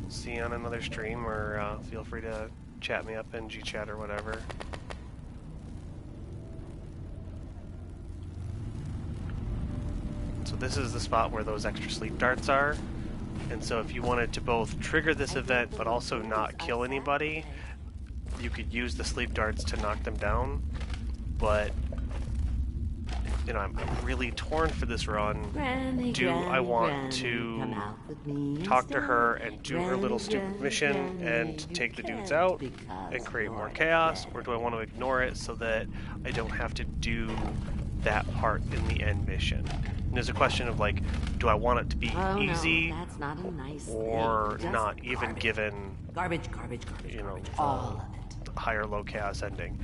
see you on another stream, or feel free to chat me up in G-Chat or whatever. So this is the spot where those extra sleep darts are. And so if you wanted to both trigger this event but also not kill anybody, you could use the sleep darts to knock them down. But, you know, I'm really torn for this run. Do I want to talk to her and do her little stupid mission and take the dudes out and create more chaos? Or do I want to ignore it so that I don't have to do that part in the end mission? And there's a question of, like, do I want it to be easy That's not a nice or thing. Just not, even garbage. given, Garbage. you know, All the higher low chaos ending?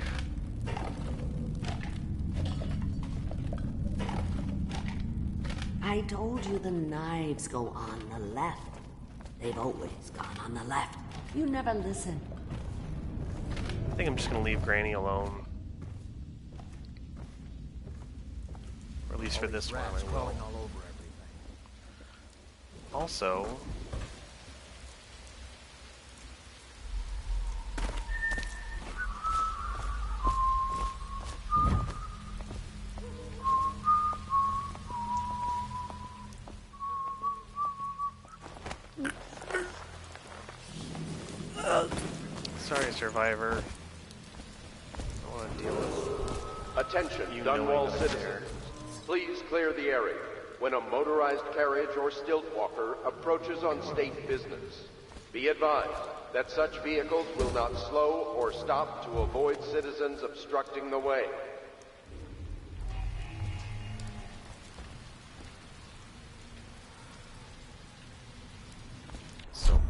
I told you the knives go on the left. They've always gone on the left. You never listen. I think I'm just going to leave Granny alone. Or at least for this one, I will. Also, sorry, Survivor. I want to deal with Attention you Dunwall knowing that I'm citizens. there. Please clear the area. when a motorized carriage or stilt walker approaches on state business. Be advised that such vehicles will not slow or stop to avoid citizens obstructing the way. So,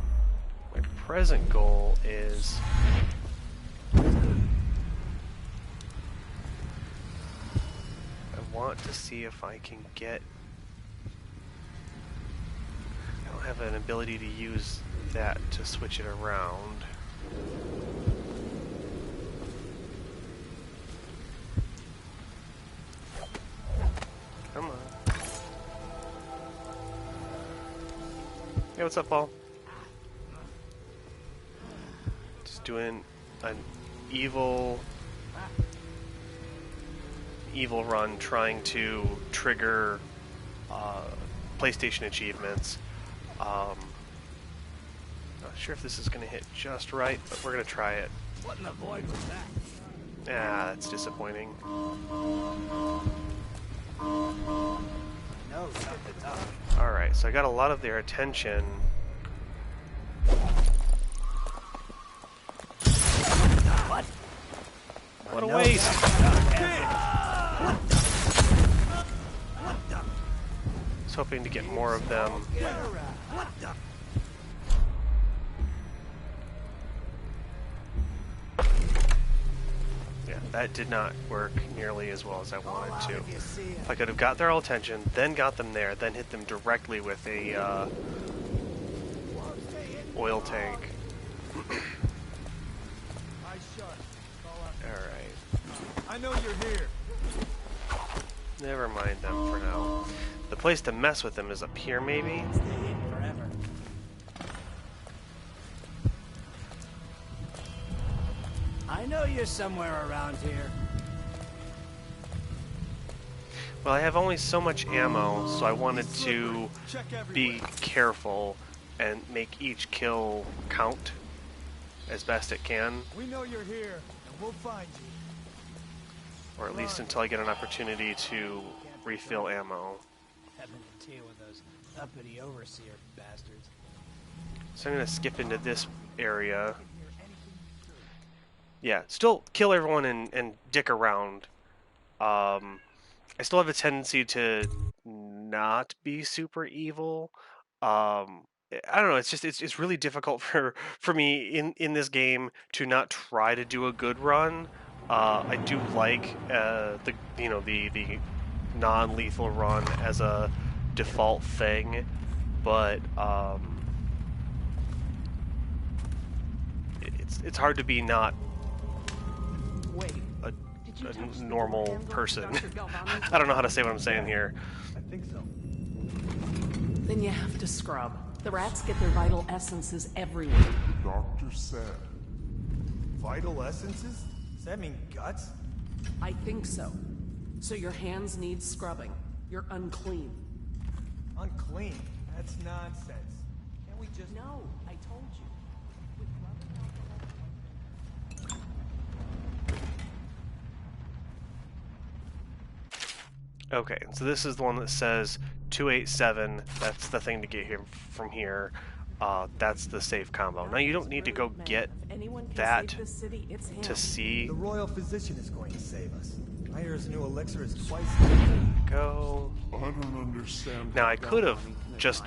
my present goal is... I want to see if I can get... I don't have an ability to use that to switch it around. Come on. Hey, what's up, Paul? Just doing an evil run trying to trigger PlayStation achievements. Not sure if this is going to hit just right, but we're going to try it. What in the void was that? Ah, that's disappointing. No, something's up. Alright, so I got a lot of their attention. What? What a waste! I was hoping to get more of them. Yeah, that did not work nearly as well as I wanted to. If I could have got their attention, then got them there, then hit them directly with a oil tank. Alright. I know you're here. Never mind them for now. The place to mess with them is up here, maybe? Forever. I know you're somewhere around here. Well, I have only so much ammo, so I wanted to be careful and make each kill count as best it can. We know you're here, and we'll find you. Or at least until I get an opportunity to refill ammo. Having to deal with those uppity overseer bastards. So I'm going to skip into this area. Yeah, still kill everyone and dick around. I still have a tendency to not be super evil. I don't know. It's just it's really difficult for me in this game to not try to do a good run. I do like the non-lethal run as a default thing, but it's hard to be not a normal person. I don't know how to say what I'm saying here. I think so. Then you have to scrub. The rats get their vital essences everywhere. The doctor said. Vital essences? Does that mean guts? I think so. So your hands need scrubbing. You're unclean. Unclean? That's nonsense. Can't we just... No, I told you. Okay, so this is the one that says 287. That's the thing to get here from here. That's the safe combo. Now you don't need to go get that to see. The royal physician is going to save us. I hear his new elixir is twice. Go. I don't understand. Now I could have just,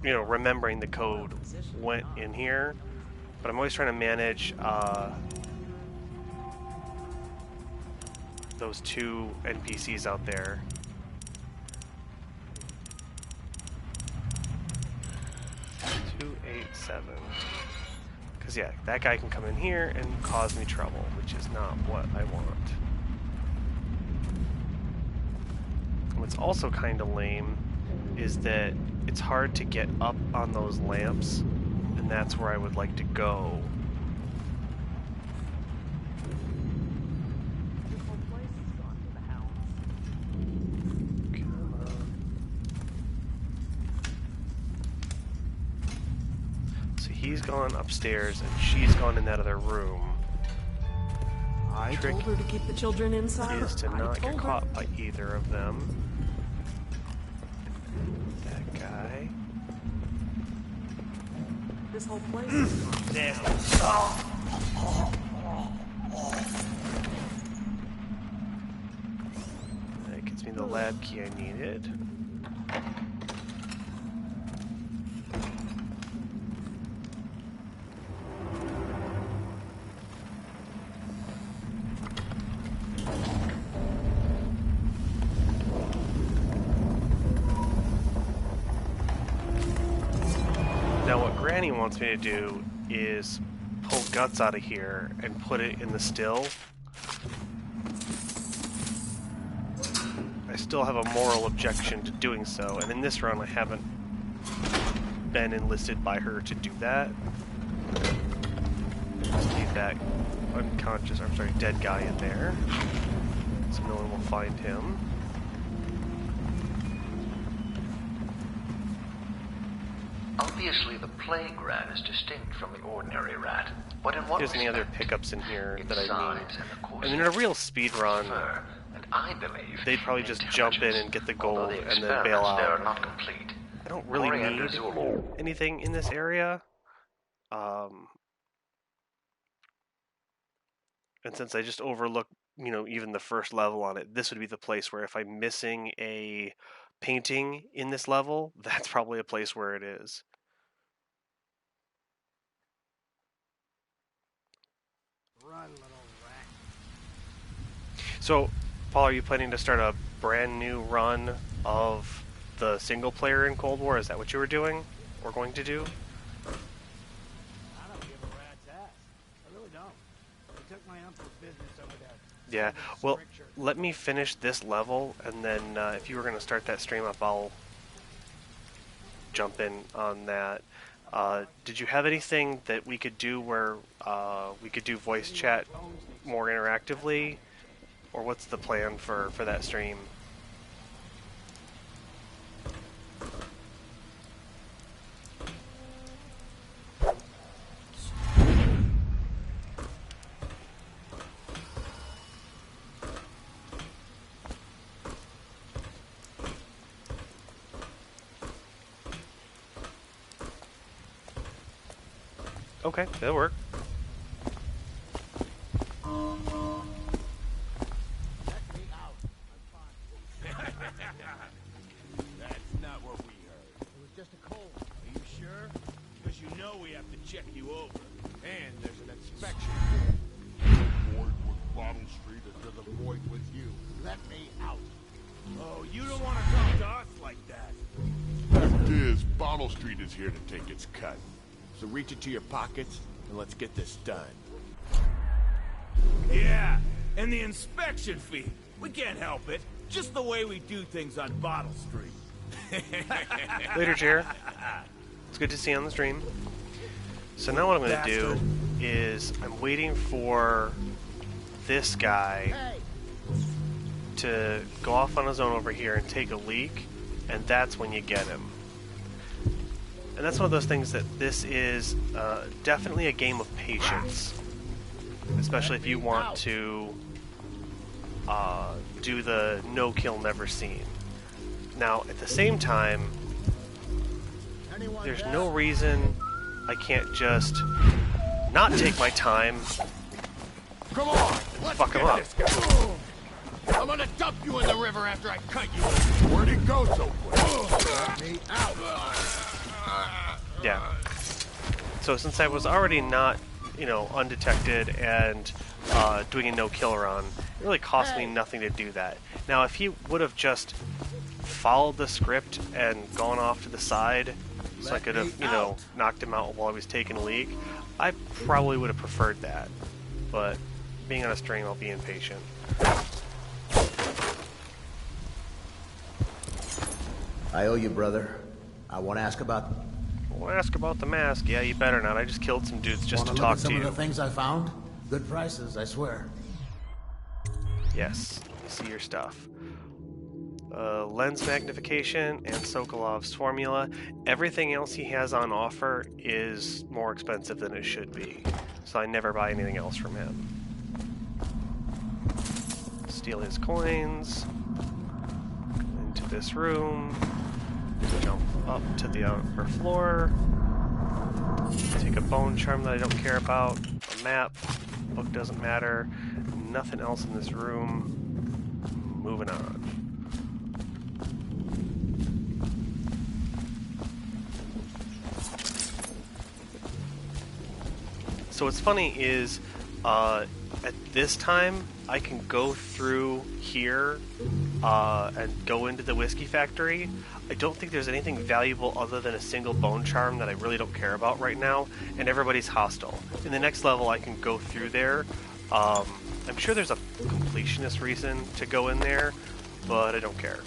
remembering the code went in here, but I'm always trying to manage those two NPCs out there. 287. Because, yeah, that guy can come in here and cause me trouble, which is not what I want. What's also kind of lame is that it's hard to get up on those lamps, and that's where I would like to go. He's gone upstairs, and she's gone in that other room. I told her to keep the children inside. Is to not get caught by either of them. That guy. This whole place is That gets me the lab key I needed. Now what Granny wants me to do is pull guts out of here and put it in the still. I still have a moral objection to doing so, and in this run I haven't been enlisted by her to do that. Just leave that unconscious, I'm sorry, dead guy in there, so no one will find him. Obviously, the plague rat is distinct from the ordinary rat, but in what There's any other respect? pickups in here Its that I size need. and the course I mean, in a real speed run, and I believe they'd probably just jump in and get the gold although the and then bail experiments there out. are not complete. I don't really Coriander need Zulu. anything in this area. And since I just overlooked, you know, even the first level on it, this would be the place where if I'm missing a painting in this level, that's probably a place where it is. Run, little rat. So, Paul, are you planning to start a brand new run of the single player in Cold War? Is that what you were doing or going to do? I don't give a rat's ass. I really don't. I took my uncle's business over there. Yeah, well, let me finish this level, and then if you were going to start that stream up, I'll jump in on that. Did you have anything that we could do where we could do voice chat more interactively? Or what's the plan for that stream? Okay, that'll work. That's not what we heard. It was just a cold. Are you sure? Because you know we have to check you over. And there's an inspection. Void with Bottle Street into the void with you. Let me out. Oh, you don't want to talk to us like that. Fact is, Bottle Street is here to take its cut. So reach into your pockets and let's get this done. Yeah, and the inspection fee. We can't help it. Just the way we do things on Bottle Street. Later, Jer. It's good to see you on the stream. So now what I'm going to do is I'm waiting for this guy to go off on his own over here and take a leak, and that's when you get him. And that's one of those things that this is definitely a game of patience, especially if you want to do the no kill never seen. Now at the same time, there's no reason I can't just not take my time. Come on, let's fuck him get up. this guy. I'm gonna dump you in the river after I cut you. Where'd he go so quick? Let me out. Yeah. So since I was already not, you know, undetected and doing a no-kill run, it really cost me nothing to do that. Now, if he would have just followed the script and gone off to the side, so I could have, you know, knocked him out while I was taking a leak, I probably would have preferred that. But being on a stream, I'll be impatient. I owe you, brother. I want to ask about... Well, ask about the mask. Yeah, you better not. I just killed some dudes just to Wanna talk look at to some you. of the things I found? Good prices, I swear. Yes, let me see your stuff. Lens magnification and Sokolov's formula. Everything else he has on offer is more expensive than it should be, so I never buy anything else from him. Steal his coins. Into this room. up to the upper floor. Take a bone charm that I don't care about. A map. Book doesn't matter. Nothing else in this room. Moving on. So what's funny is, at this time, I can go through here and go into the whiskey factory. I don't think there's anything valuable other than a single bone charm that I really don't care about right now, and everybody's hostile. In the next level, I can go through there. I'm sure there's a completionist reason to go in there, but I don't care.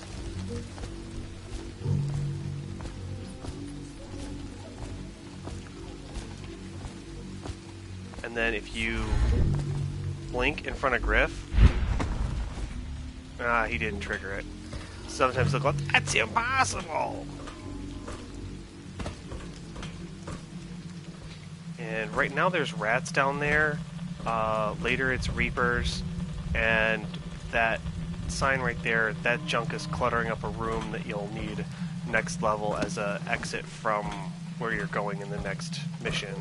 And then if you blink in front of Griff, he didn't trigger it. Sometimes they'll go, that's impossible! And right now there's rats down there. Later it's reapers. And that sign right there, that junk is cluttering up a room that you'll need next level as a exit from where you're going in the next mission.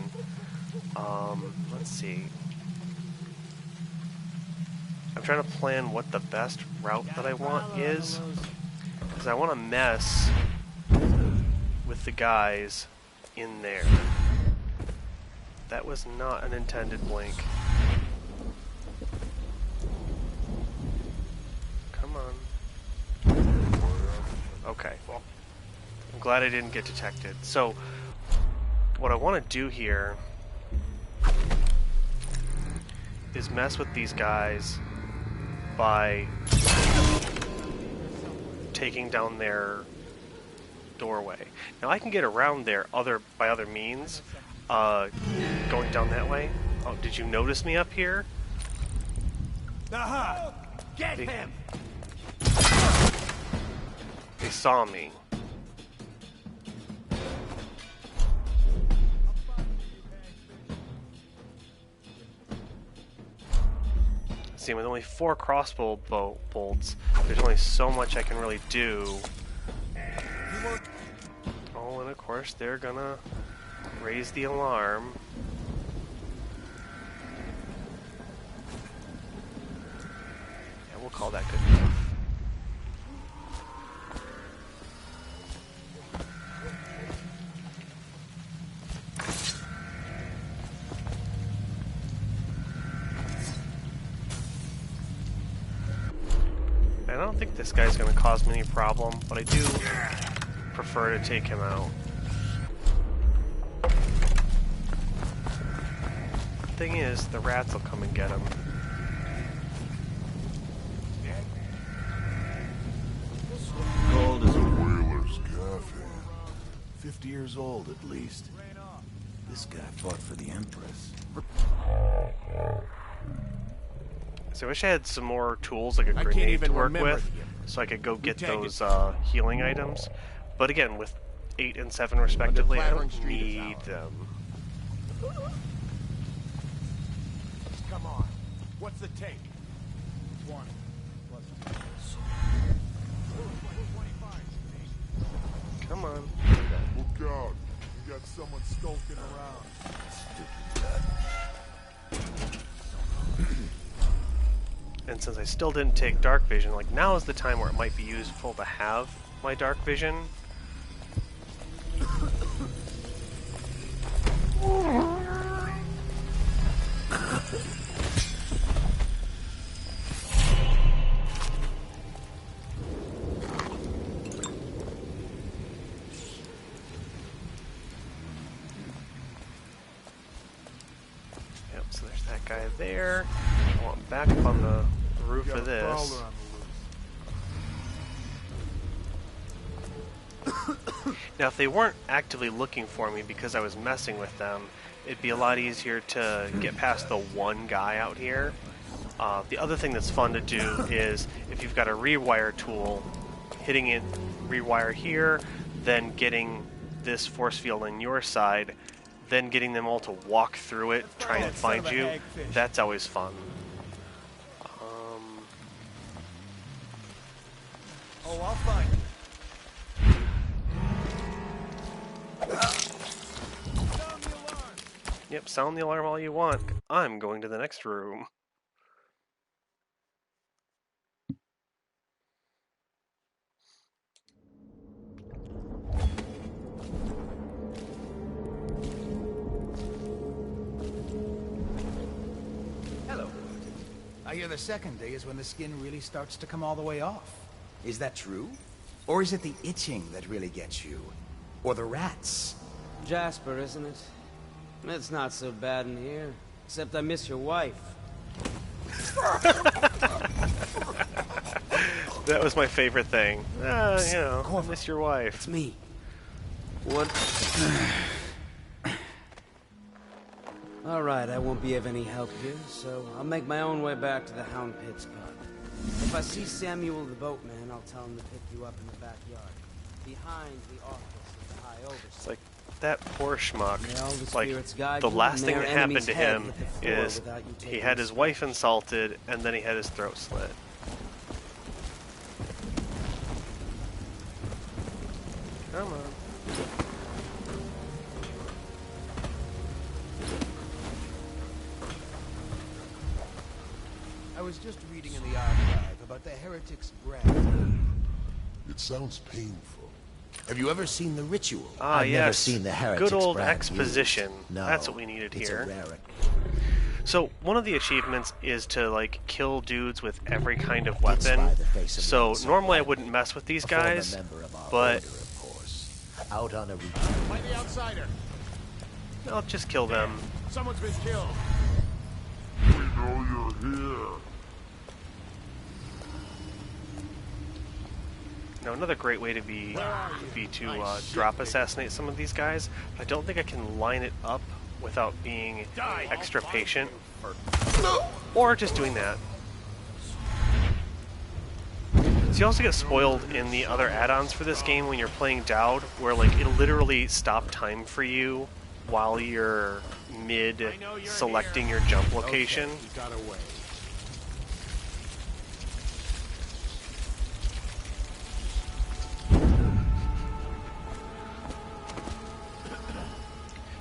Let's see. I'm trying to plan what the best route that I want is, because I want to mess with the guys in there. That was not an intended blink. Come on. Okay. I'm glad I didn't get detected. So, what I want to do here is mess with these guys by taking down their doorway. Now I can get around there by other means, going down that way. Oh, did you notice me up here? Aha! Get him! They saw me. See, with only 4 crossbow bolts, there's only so much I can really do. Oh, and of course they're gonna raise the alarm. Yeah, we'll call that good enough. I don't think this guy's going to cause me any problem, but I do prefer to take him out. Thing is, the rats will come and get him. Cold as a whaler's coffee. 50 years old at least. This guy fought for the Empress. So I wish I had some more tools like a grenade to work with, so I could go get those healing items. But again, with 8 and 7 respectively, I don't need them. Come on. What's the take? 1 plus. Come on. Look out. You got someone skulking around. And since I still didn't take dark vision, like now is the time where it might be useful to have my dark vision. Yep, so there's that guy there. I want him back up on the roof of this. Now, if they weren't actively looking for me because I was messing with them, it'd be a lot easier to get past the one guy out here. The other thing that's fun to do is, if you've got a rewire tool, hitting it, rewire here, then getting this force field on your side, then getting them all to walk through it, trying to find you, that's always fun. Oh, I'll find you. Yep, sound the alarm all you want. I'm going to the next room. Hello. I hear the second day is when the skin really starts to come all the way off. Is that true? Or is it the itching that really gets you? Or the rats? Jasper, isn't it? It's not so bad in here. Except I miss your wife. That was my favorite thing. You know, I miss your wife. It's me. What? Alright, I won't be of any help here, so I'll make my own way back to the Hound Pits pub. If I see Samuel the boatman, I'll tell him to pick you up in the backyard, behind the office of the High Overseer. It's like, that poor schmuck, like, the you, last thing their that happened enemy's to head him hit the floor is without you he taking had a his step. wife insulted, and then he had his throat slit. Come on. I was just reading in the archive about the heretic's breath. It sounds painful. Have you ever seen the ritual? Ah, I've yes. never seen the heretic's Good old brand exposition. used. No, that's what we needed it's here. A rarity. So one of the achievements is to like kill dudes with every kind of weapon. So normally I wouldn't mess with these guys, but out on a route. Find the outsider. I'll just kill them. Someone's been killed. We know you're here. Now another great way to be would be to drop assassinate some of these guys. I don't think I can line it up without being extra patient, or just doing that. So you also get spoiled in the other add-ons for this game when you're playing Dowd, where like it'll literally stop time for you while you're mid selecting your jump location. Okay, he got away.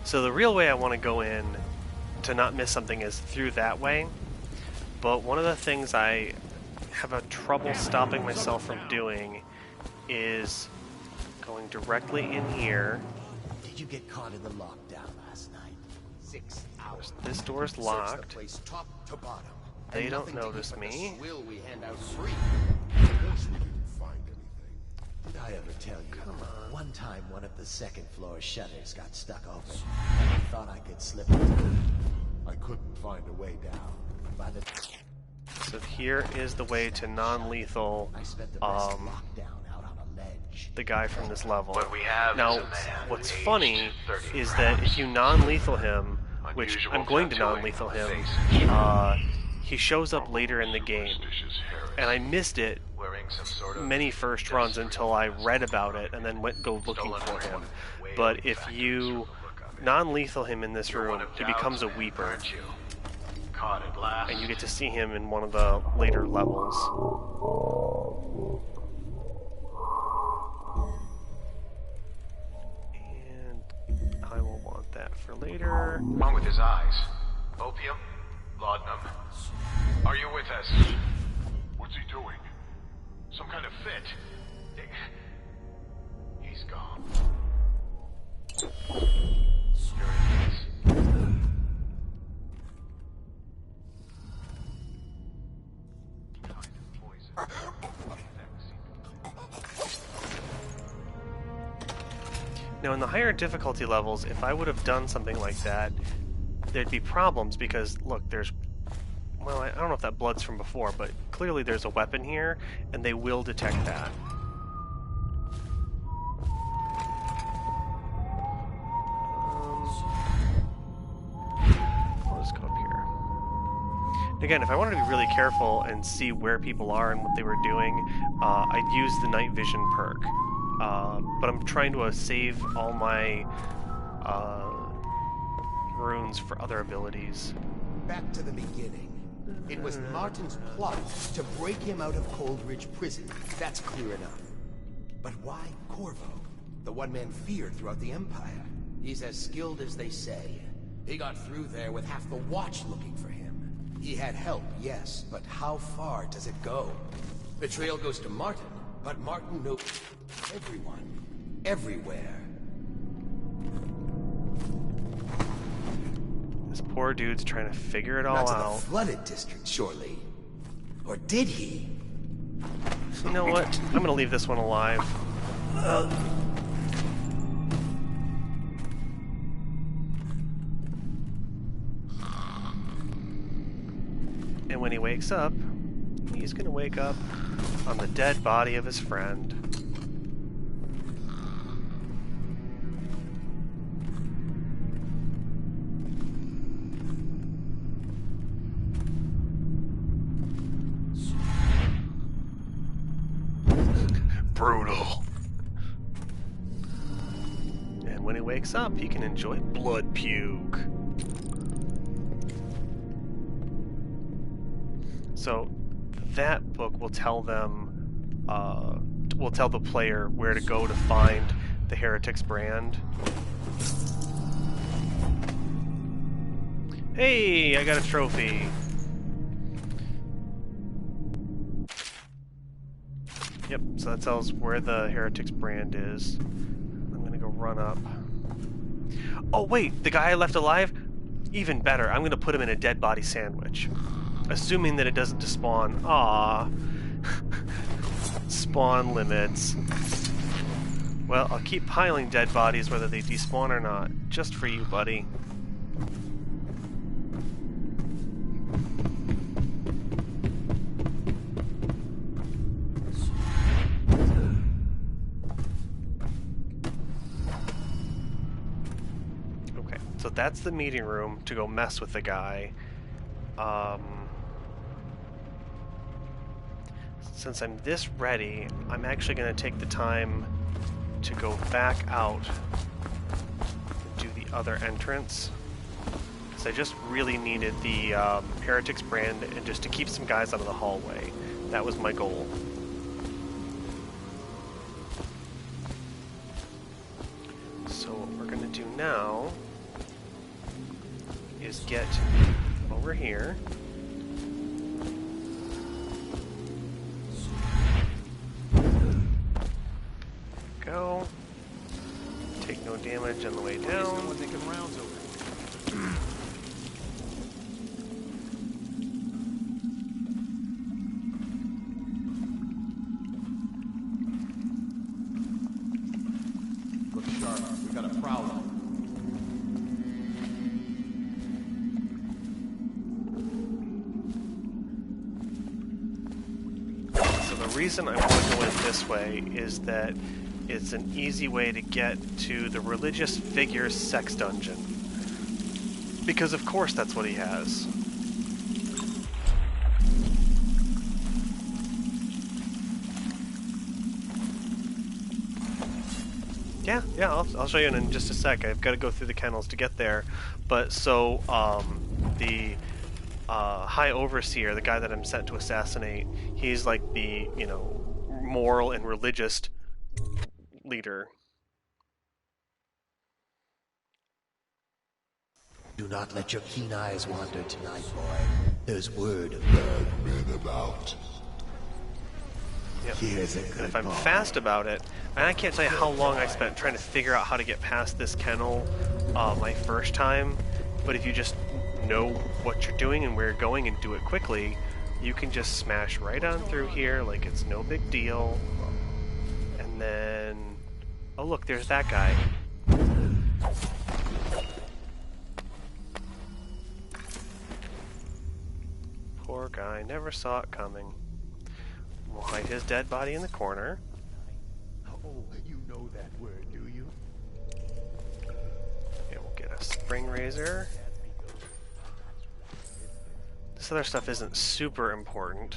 So the real way I want to go in to not miss something is through that way. But one of the things I have a trouble stopping myself from doing is going directly in here. Did you get caught in the lockdown last night? 6 hours. This door's locked. The place top to bottom. They And don't nothing to notice eat but the me. swill we hand out free. Did I ever tell you? One time one of the second floor shutters got stuck open. And I thought I could slip it. I couldn't find a way down. By the So here is the way to non-lethal the guy from this level. What we have Now, is a man what's aged funny 30 is that if you non-lethal him, which Unusual I'm going to tattooing non-lethal on the him, face. he shows up later in the game. And I missed it Wearing some sort of many first runs until I read about it and then went go looking for him. But if you non-lethal him in this room, he becomes a weeper. Caught at last. And you get to see him in one of the later levels. And I will want that for later. Wrong with his eyes. Opium? Laudanum. Are you with us? What's he doing? Some kind of fit. He's gone. Here it is. Now in the higher difficulty levels, if I would have done something like that, there'd be problems because, look, there's... Well, I don't know if that blood's from before, but clearly there's a weapon here, and they will detect that. I'll just go up here. And again, if I wanted to be really careful and see where people are and what they were doing, I'd use the night vision perk. But I'm trying to save all my runes for other abilities. Back to the beginning. It was Martin's plot to break him out of Coldridge Prison. That's clear enough. But why Corvo? The one man feared throughout the Empire. He's as skilled as they say. He got through there with half the watch looking for him. He had help, yes, but how far does it go? The trail goes to Martin, but Martin knows everyone, everywhere. This poor dude's trying to figure it all Not to out. the flooded district, surely. Or did he? You know what? I'm gonna leave this one alive. And when he wakes up, he's gonna wake up on the dead body of his friend. Brutal. And when he wakes up, he can enjoy blood puke. So that book will tell them, will tell the player where to go to find the Heretic's brand. Hey, I got a trophy. Yep, so that tells where the Heretic's brand is. I'm gonna go run up. Oh wait, the guy I left alive? Even better, I'm gonna put him in a dead body sandwich. Assuming that it doesn't despawn. Aww. Spawn limits. Well, I'll keep piling dead bodies whether they despawn or not. Just for you, buddy. Okay, so that's the meeting room to go mess with the guy. Since I'm this ready, I'm actually going to take the time to go back out and do the other entrance. Because I just really needed the Heretic's brand and just to keep some guys out of the hallway. That was my goal. So what we're going to do now is get over here. Go. Take no damage on the way down. Look sharp. We got a prowler. So the reason I want to go in this way is that it's an easy way to get to the religious figure's sex dungeon. Because of course that's what he has. Yeah, I'll show you in just a sec. I've got to go through the kennels to get there. But so, the High Overseer, the guy that I'm sent to assassinate, he's like the, you know, moral and religious leader. Do not let your keen eyes wander tonight, boy. There's word of bad men about. Yep. Here's a And good if I'm boy. fast about it, and I can't tell you how long I spent trying to figure out how to get past this kennel my first time, but if you just know what you're doing and where you're going and do it quickly, you can just smash right on through here like it's no big deal. And then... oh look, there's that guy. Poor guy, never saw it coming. We'll hide his dead body in the corner. Oh, you know that word, do you? And we'll get a spring razor. This other stuff isn't super important.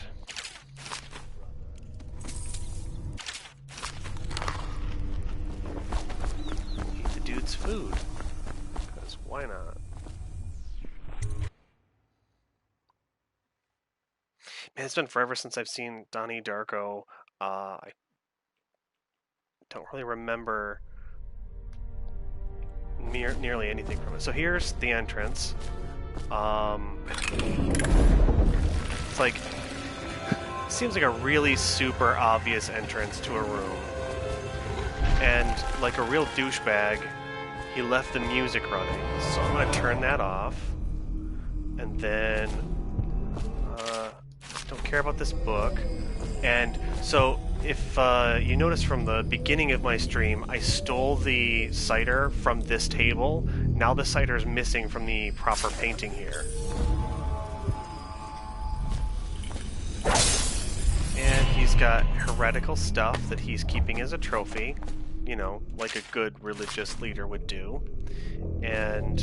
Eat the dude's food. Because why not? Man, it's been forever since I've seen Donnie Darko. I don't really remember nearly anything from it. So here's the entrance. It's like, seems like a really super obvious entrance to a room. And like a real douchebag, he left the music running. So I'm gonna turn that off. And then, don't care about this book. And so, if you notice from the beginning of my stream, I stole the cider from this table. Now the cider is missing from the proper painting here. And he's got heretical stuff that he's keeping as a trophy. You know, like a good religious leader would do. And...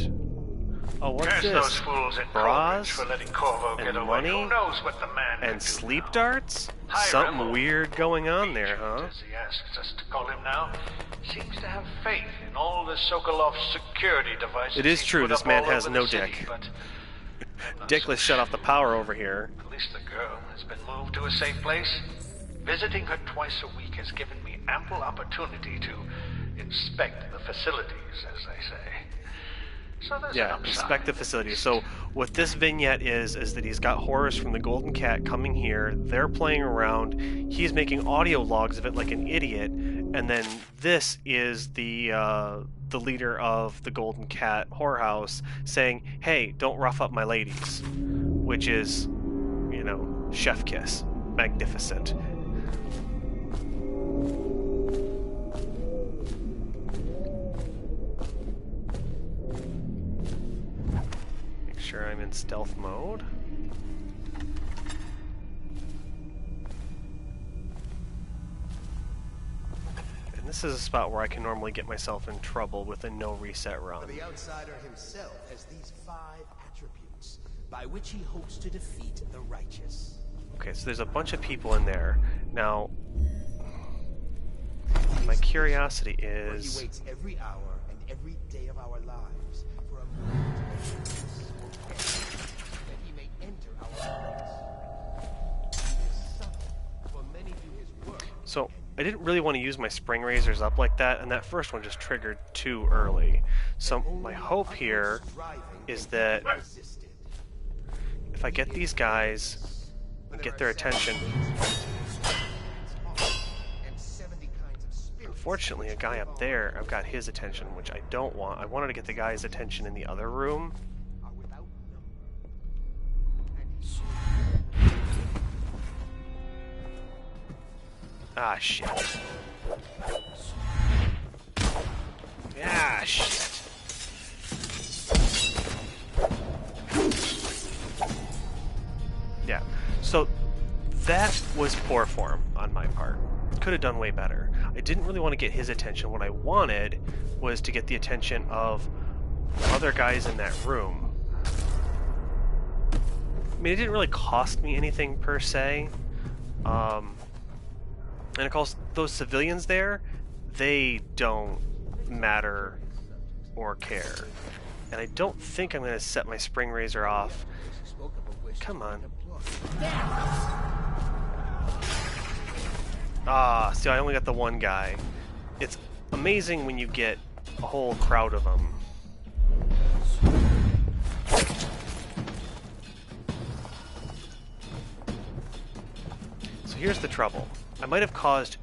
oh, what's Curse this? those fools at Bras? for letting Corvo get And away. money? Who knows what the man And could do sleep now. darts? Hiram, Something weird going on there, huh? As he asks us to call him now, seems to have faith in all the Sokolov's security devices. It is he's true, put this up man all has over no the city, dick. But Dickless shut off the power over here. at least the girl has been moved to a safe place. Visiting her twice a week has given me ample opportunity to inspect the facilities, as they say. So there's an Yeah, upside. inspect the facility. So what this vignette is that he's got horrors from the Golden Cat coming here. They're playing around. He's making audio logs of it like an idiot. And then this is the leader of the Golden Cat whorehouse saying, "Hey, don't rough up my ladies," which is, you know, chef kiss, magnificent. Sure, I'm in stealth mode. And this is a spot where I can normally get myself in trouble with a no reset run. The outsider himself has these 5 attributes by which he hopes to defeat the righteous. Okay, so there's a bunch of people in there. Now, my curiosity is... He waits every hour and every day of our lives for a moment that he may enter our place. He is subtle, for many do his work. So, I didn't really want to use my spring razors up like that, and that first one just triggered too early. So, my hope here is that if I get these guys and get their attention... Unfortunately, a guy up there, I've got his attention, which I don't want. I wanted to get the guy's attention in the other room. Ah, shit. Ah, shit. Yeah, so that was poor form on my part. Could have done way better. I didn't really want to get his attention. What I wanted was to get the attention of other guys in that room. I mean, it didn't really cost me anything per se. And of course, those civilians there, they don't matter or care. And I don't think I'm going to set my spring razor off. Come on. Ah, see, I only got the one guy. It's amazing when you get a whole crowd of them. So here's the trouble. I might have caused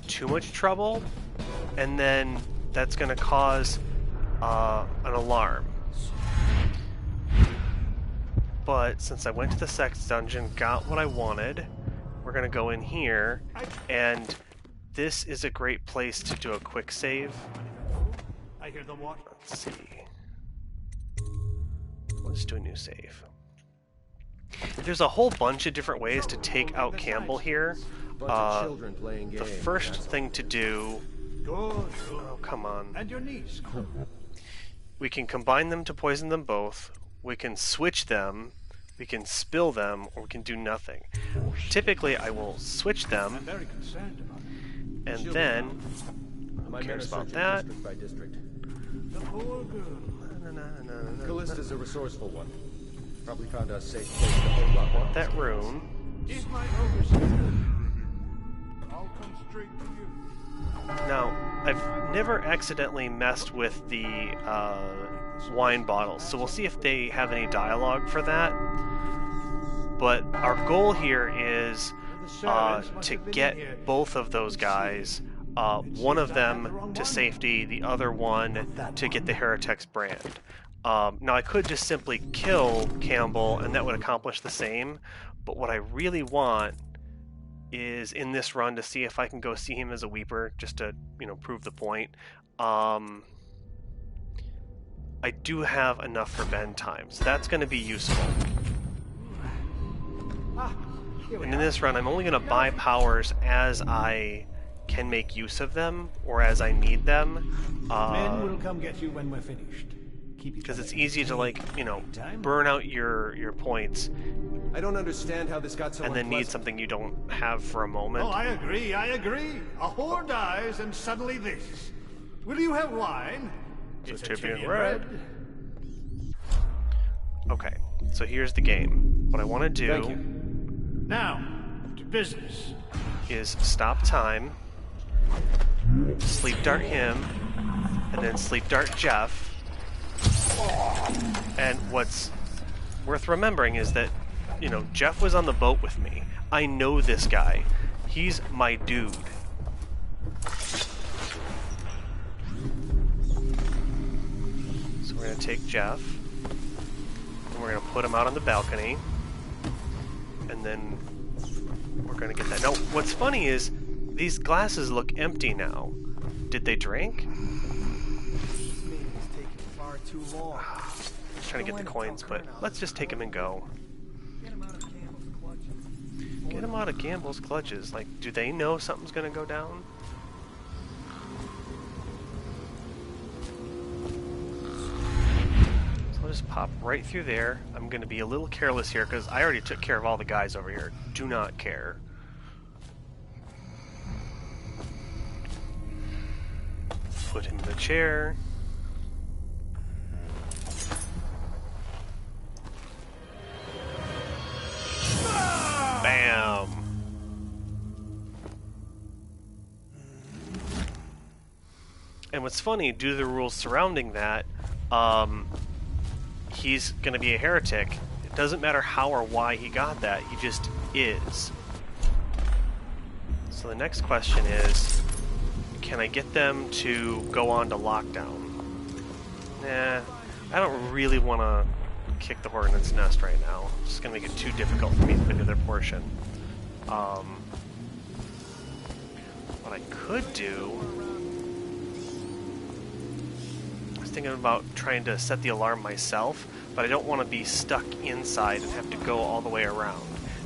too much trouble, and then that's going to cause an alarm. But since I went to the sex dungeon, got what I wanted, we're going to go in here, and this is a great place to do a quick save. I hear the water. Let's see. Let's do a new save. There's a whole bunch of different ways to take out Campbell here. The first thing to do... Oh, come on. And your knees. We can combine them to poison them both. We can switch them. We can spill them, or we can do nothing. Typically, I will switch them, I'm very concerned about it. and then... Who cares about that? The poor girl. Callista's a resourceful one. Probably found a safe place to hold up. Want that rune. Is my overseer. Always Now, I've never accidentally messed with the wine bottles, so we'll see if they have any dialogue for that. But our goal here is to get both of those guys, one of them to safety, the other one to get the Heretic's brand. Now, I could just simply kill Campbell, and that would accomplish the same, but what I really want is in this run to see if I can go see him as a Weeper, just to, prove the point. I do have enough for bend time, so that's going to be useful. And in this run, I'm only going to buy powers as I can make use of them, or as I need them. Men will come get you when we're finished. Because it's easy to, burn out your points. I don't understand how this got so and then need something you don't have for a moment. Oh, I agree. A whore dies and suddenly this. Will you have wine? It's a Tibian Red. Okay, so here's the game. What I want to do... Thank you. Now, to business. Is stop time, sleep dart him, and then sleep dart Jeff. And what's worth remembering is that, Jeff was on the boat with me. I know this guy. He's my dude. So we're going to take Jeff, and we're going to put him out on the balcony, and then we're going to get that. Now, what's funny is, these glasses look empty now. Did they drink? Too long. Just trying to get the coins, but let's just take him and go. Get him out of Gamble's clutches. Like, do they know something's gonna go down? So I'll just pop right through there. I'm gonna be a little careless here because I already took care of all the guys over here. Do not care. Put him in the chair. Bam! And what's funny, due to the rules surrounding that, he's going to be a heretic. It doesn't matter how or why he got that, he just is. So the next question is, can I get them to go on to lockdown? Nah, I don't really want to kick the hornet's nest right now. It's just going to make it too difficult for me to finish their portion. What I could do... I was thinking about trying to set the alarm myself, but I don't want to be stuck inside and have to go all the way around.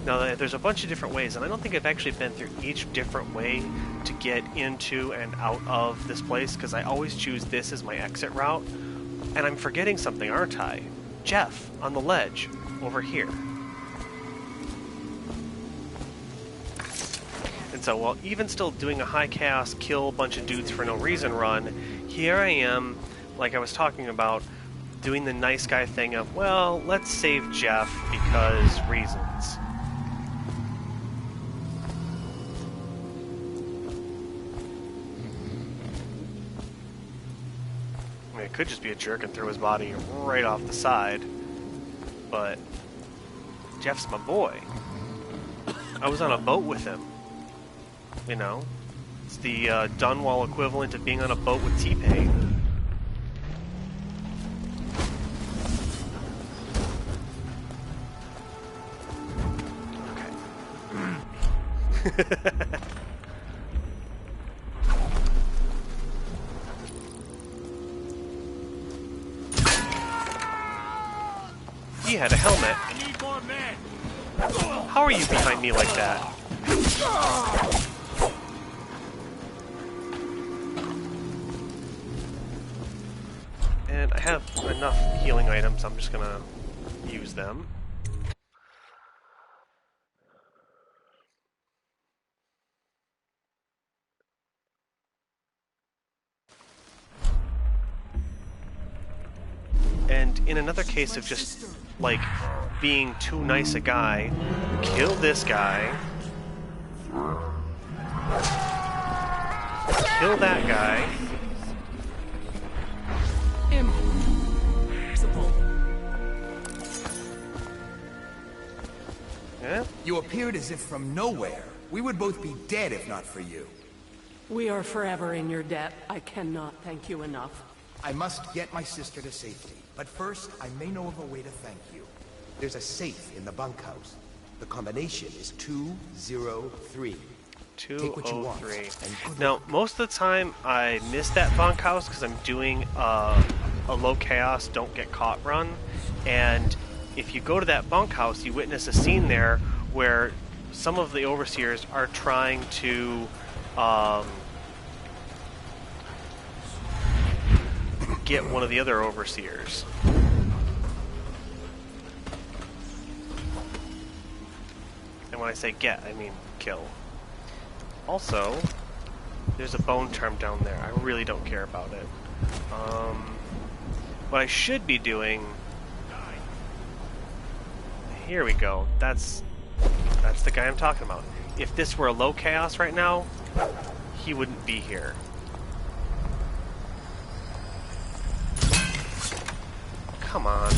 Now, there's a bunch of different ways, and I don't think I've actually been through each different way to get into and out of this place, because I always choose this as my exit route. And I'm forgetting something, aren't I? Jeff, on the ledge, over here. And so, while even still doing a high chaos, kill a bunch of dudes for no reason run, here I am, like I was talking about, doing the nice guy thing of, well, let's save Jeff because reasons. I mean, it could just be a jerk and throw his body right off the side, but Jeff's my boy. I was on a boat with him, you know? It's the Dunwall equivalent of being on a boat with T-Pain. Okay. He had a helmet. I need more men. How are you behind me like that? And I have enough healing items, I'm just gonna use them. And in another case of just, like, being too nice a guy, kill this guy, Kill that guy. Impossible. Yeah? You appeared as if from nowhere. We would both be dead if not for you. We are forever in your debt. I cannot thank you enough. I must get my sister to safety, but first I may know of a way to thank you. There's a safe in the bunkhouse. The combination is 203. Take what you want. 203. Now, most of the time I miss that bunkhouse because I'm doing a low chaos, don't get caught run. And if you go to that bunkhouse, you witness a scene there where some of the overseers are trying to get one of the other overseers. And when I say get, I mean kill. Also, there's a bone charm down there. I really don't care about it. What I should be doing... Here we go. That's the guy I'm talking about. If this were a low chaos right now, he wouldn't be here. Come on.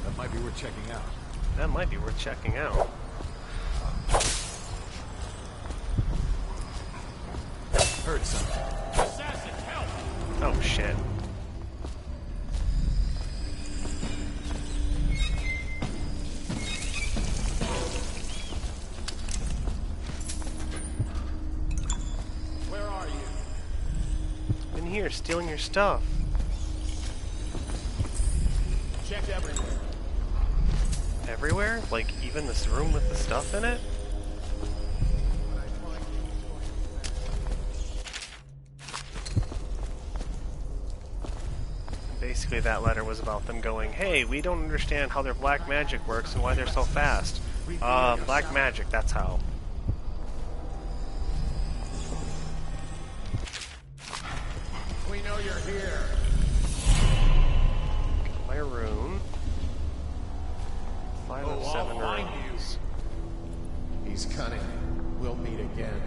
That might be worth checking out. That might be worth checking out. Heard something. Assassin, help! Oh shit. Where are you? In here, stealing your stuff. Check everywhere. Everywhere? Like, even this room with the stuff in it? Basically, that letter was about them going, hey, we don't understand how their black magic works and why they're so fast. Black magic, that's how. We know you're here. My room. 5 of 7 rooms. He's cunning. We'll meet again.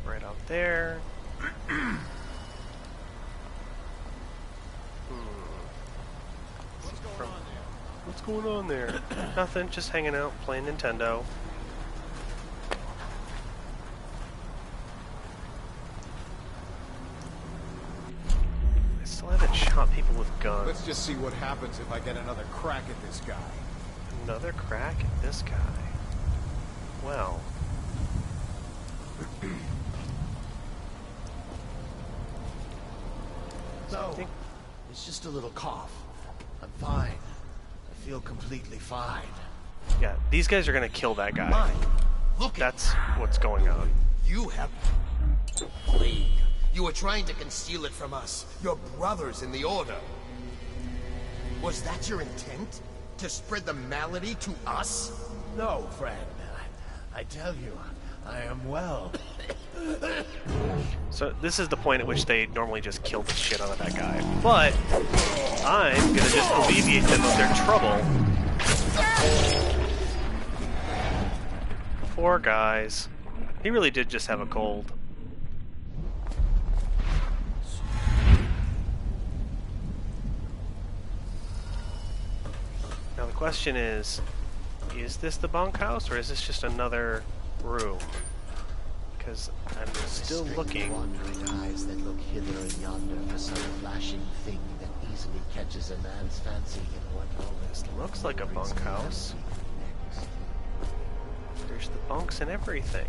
Right out there. What's going on there? Nothing, just hanging out, playing Nintendo. I still haven't shot people with guns. Let's just see what happens if I get another crack at this guy. Another crack at this guy. Well. No, it's just a little cough. I'm fine. I feel completely fine. Yeah, these guys are gonna kill that guy. Mine. Look, that's what's going on. You have... Flee. You were trying to conceal it from us. Your brothers in the Order. Was that your intent? To spread the malady to us? No, friend. I tell you, I am well. So this is the point at which they normally just kill the shit out of that guy. But I'm gonna just alleviate them of their trouble. Poor guys. He really did just have a cold. Now the question is this the bunkhouse or is this just another room? Because I'm still looking. Wandering eyes that look hither and yonder for some flashing thing that easily catches a man's fancy in one moment. This looks like a bunkhouse. There's the bunks and everything.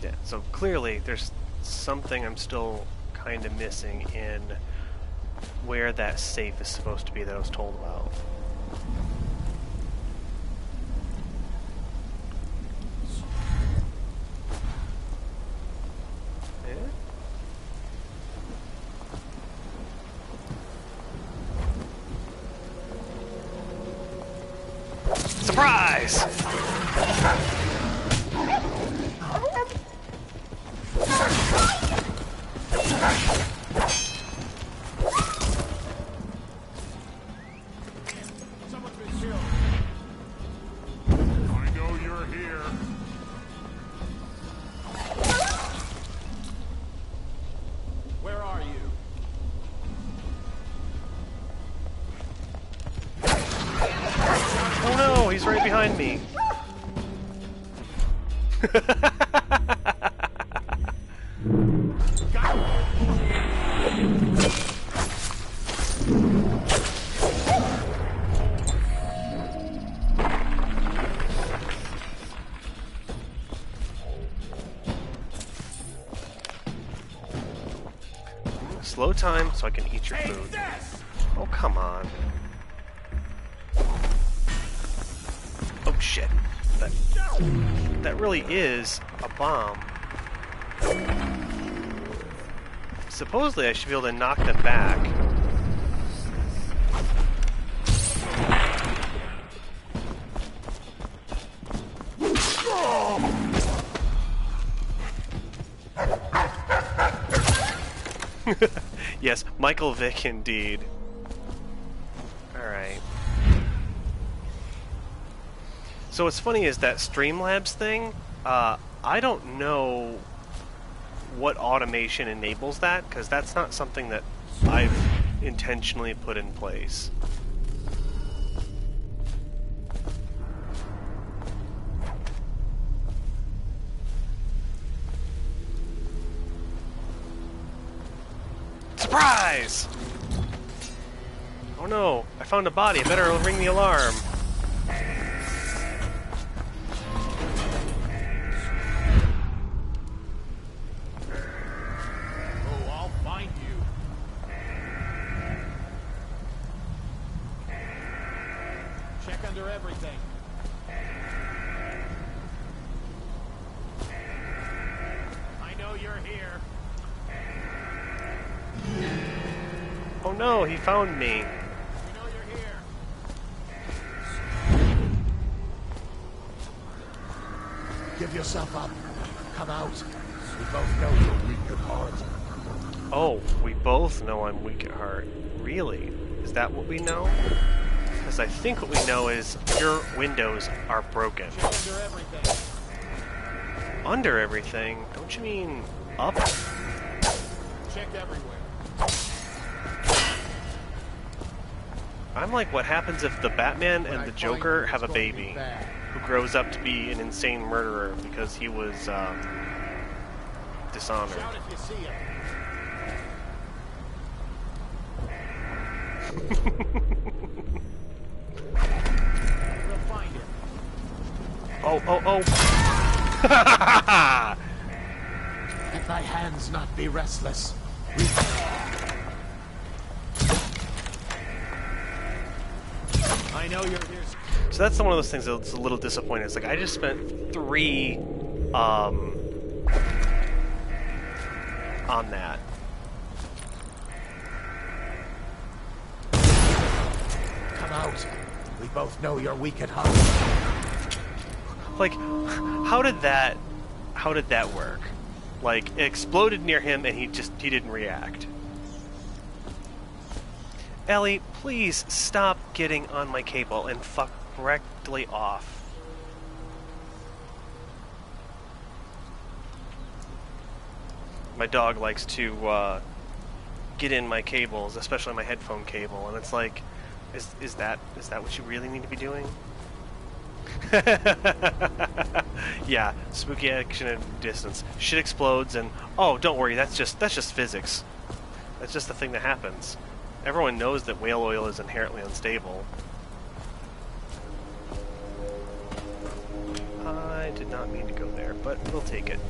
Yeah, so clearly there's something I'm still kind of missing in where that safe is supposed to be that I was told about. Surprise! Someone's been killed. I know you're here. Where are you? Oh no, he's right behind me. Slow time so I can eat your food. Oh, come on. Oh shit. That really is a bomb. Supposedly I should be able to knock them back. Yes, Michael Vick indeed. Alright. So what's funny is that Streamlabs thing, I don't know what automation enables that, because that's not something that I've intentionally put in place. Surprise! Oh no, I found a body. I better ring the alarm. Oh, I'll find you. Check under everything. I know you're here. Oh no, he found me. We know you're here. Give yourself up. Come out. We both know you're weak at heart. Oh, we both know I'm weak at heart. Really? Is that what we know? Because I think what we know is your windows are broken. Check under everything. Under everything? Don't you mean up? Check everywhere. I'm like, what happens if the Batman and the Joker have a baby who grows up to be an insane murderer because he was dishonored? Shout if you see him. We'll find him. Oh. Let thy hands not be restless. I know you're here. So that's one of those things that's a little disappointing. It's like I just spent 3 on that. Come out. We both know you're weak at heart. Like, how did that work? Like, it exploded near him and he didn't react. Ellie, please stop getting on my cable and fuck correctly off. My dog likes to get in my cables, especially my headphone cable, and it's like, is that what you really need to be doing? Yeah, spooky action at distance. Shit explodes and oh, don't worry, that's just physics. That's just the thing that happens. Everyone knows that whale oil is inherently unstable. I did not mean to go there, but we'll take it.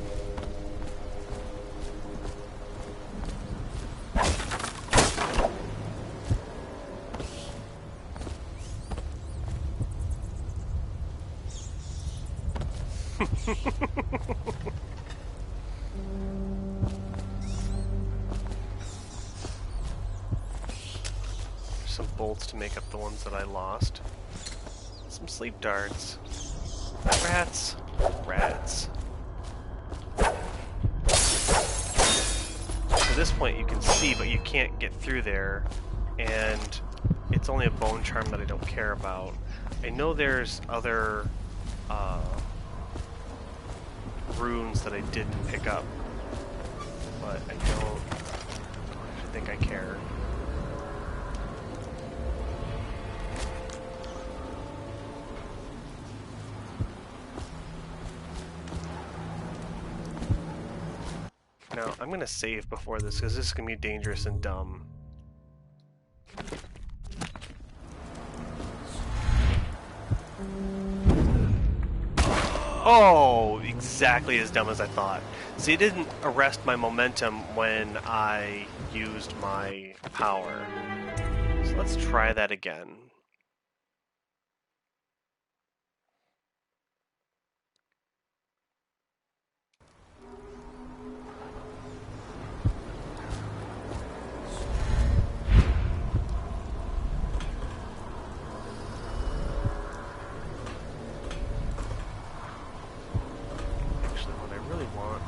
Some bolts to make up the ones that I lost. Some sleep darts. Rats. Rats. At this point you can see, but you can't get through there, and it's only a bone charm that I don't care about. I know there's other runes that I didn't pick up, but I don't actually think I care. Now, I'm going to save before this, because this is going to be dangerous and dumb. Oh, exactly as dumb as I thought. See, it didn't arrest my momentum when I used my power. So let's try that again.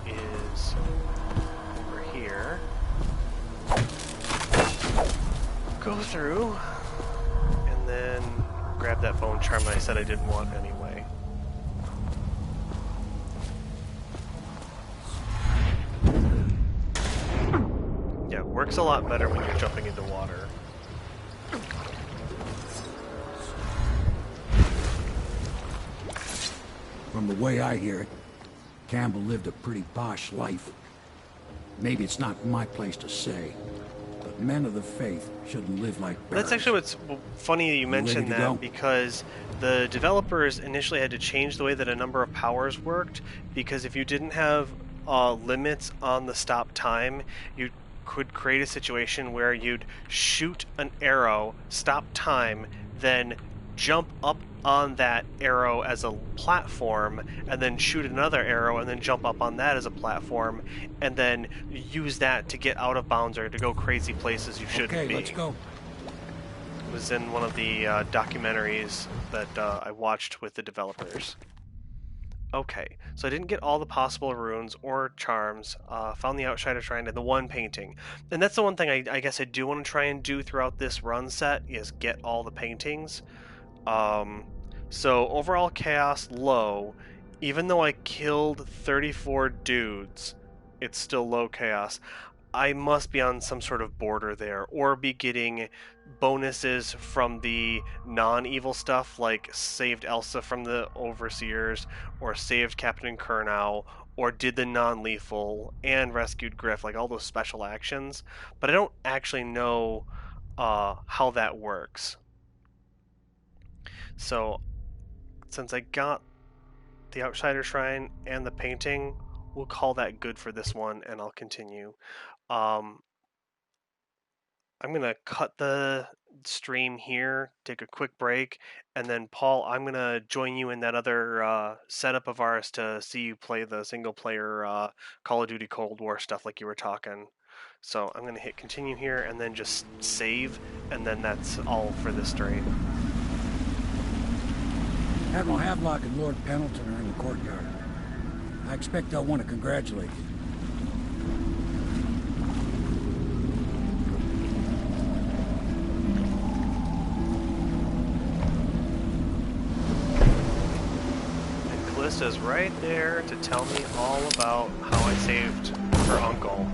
Is over here. Go through, and then grab that bone charm that I said I didn't want anyway. Yeah, it works a lot better when you're jumping into water. From the way I hear it, Campbell lived a pretty posh life. Maybe it's not my place to say, but men of the faith shouldn't live like bears. That's actually what's funny that you mentioned that, because the developers initially had to change the way that a number of powers worked, because if you didn't have limits on the stop time, you could create a situation where you'd shoot an arrow, stop time, then jump up on that arrow as a platform, and then shoot another arrow and then jump up on that as a platform, and then use that to get out of bounds or to go crazy places you shouldn't be. Okay, let's go. It was in one of the documentaries that I watched with the developers. Okay, so I didn't get all the possible runes or charms, found the Outsider Shrine and the one painting. And that's the one thing I guess I do want to try and do throughout this run set, is get all the paintings. So overall chaos low. Even though I killed 34 dudes, it's still low chaos. I must be on some sort of border there, or be getting bonuses from the non-evil stuff, like saved Elsa from the Overseers, or saved Captain Kurnow, or did the non-lethal and rescued Griff, like all those special actions. But I don't actually know how that works. So, since I got the Outsider Shrine and the painting, we'll call that good for this one, and I'll continue. I'm going to cut the stream here, take a quick break, and then Paul, I'm going to join you in that other setup of ours to see you play the single-player Call of Duty Cold War stuff like you were talking. So I'm going to hit continue here, and then just save, and then that's all for this stream. Admiral Havelock and Lord Pendleton are in the courtyard. I expect they'll want to congratulate you. And Callista's right there to tell me all about how I saved her uncle.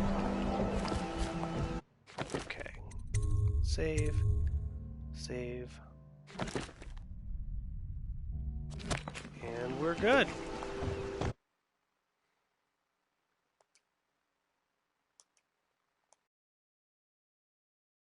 Okay. Save. Save. And we're good.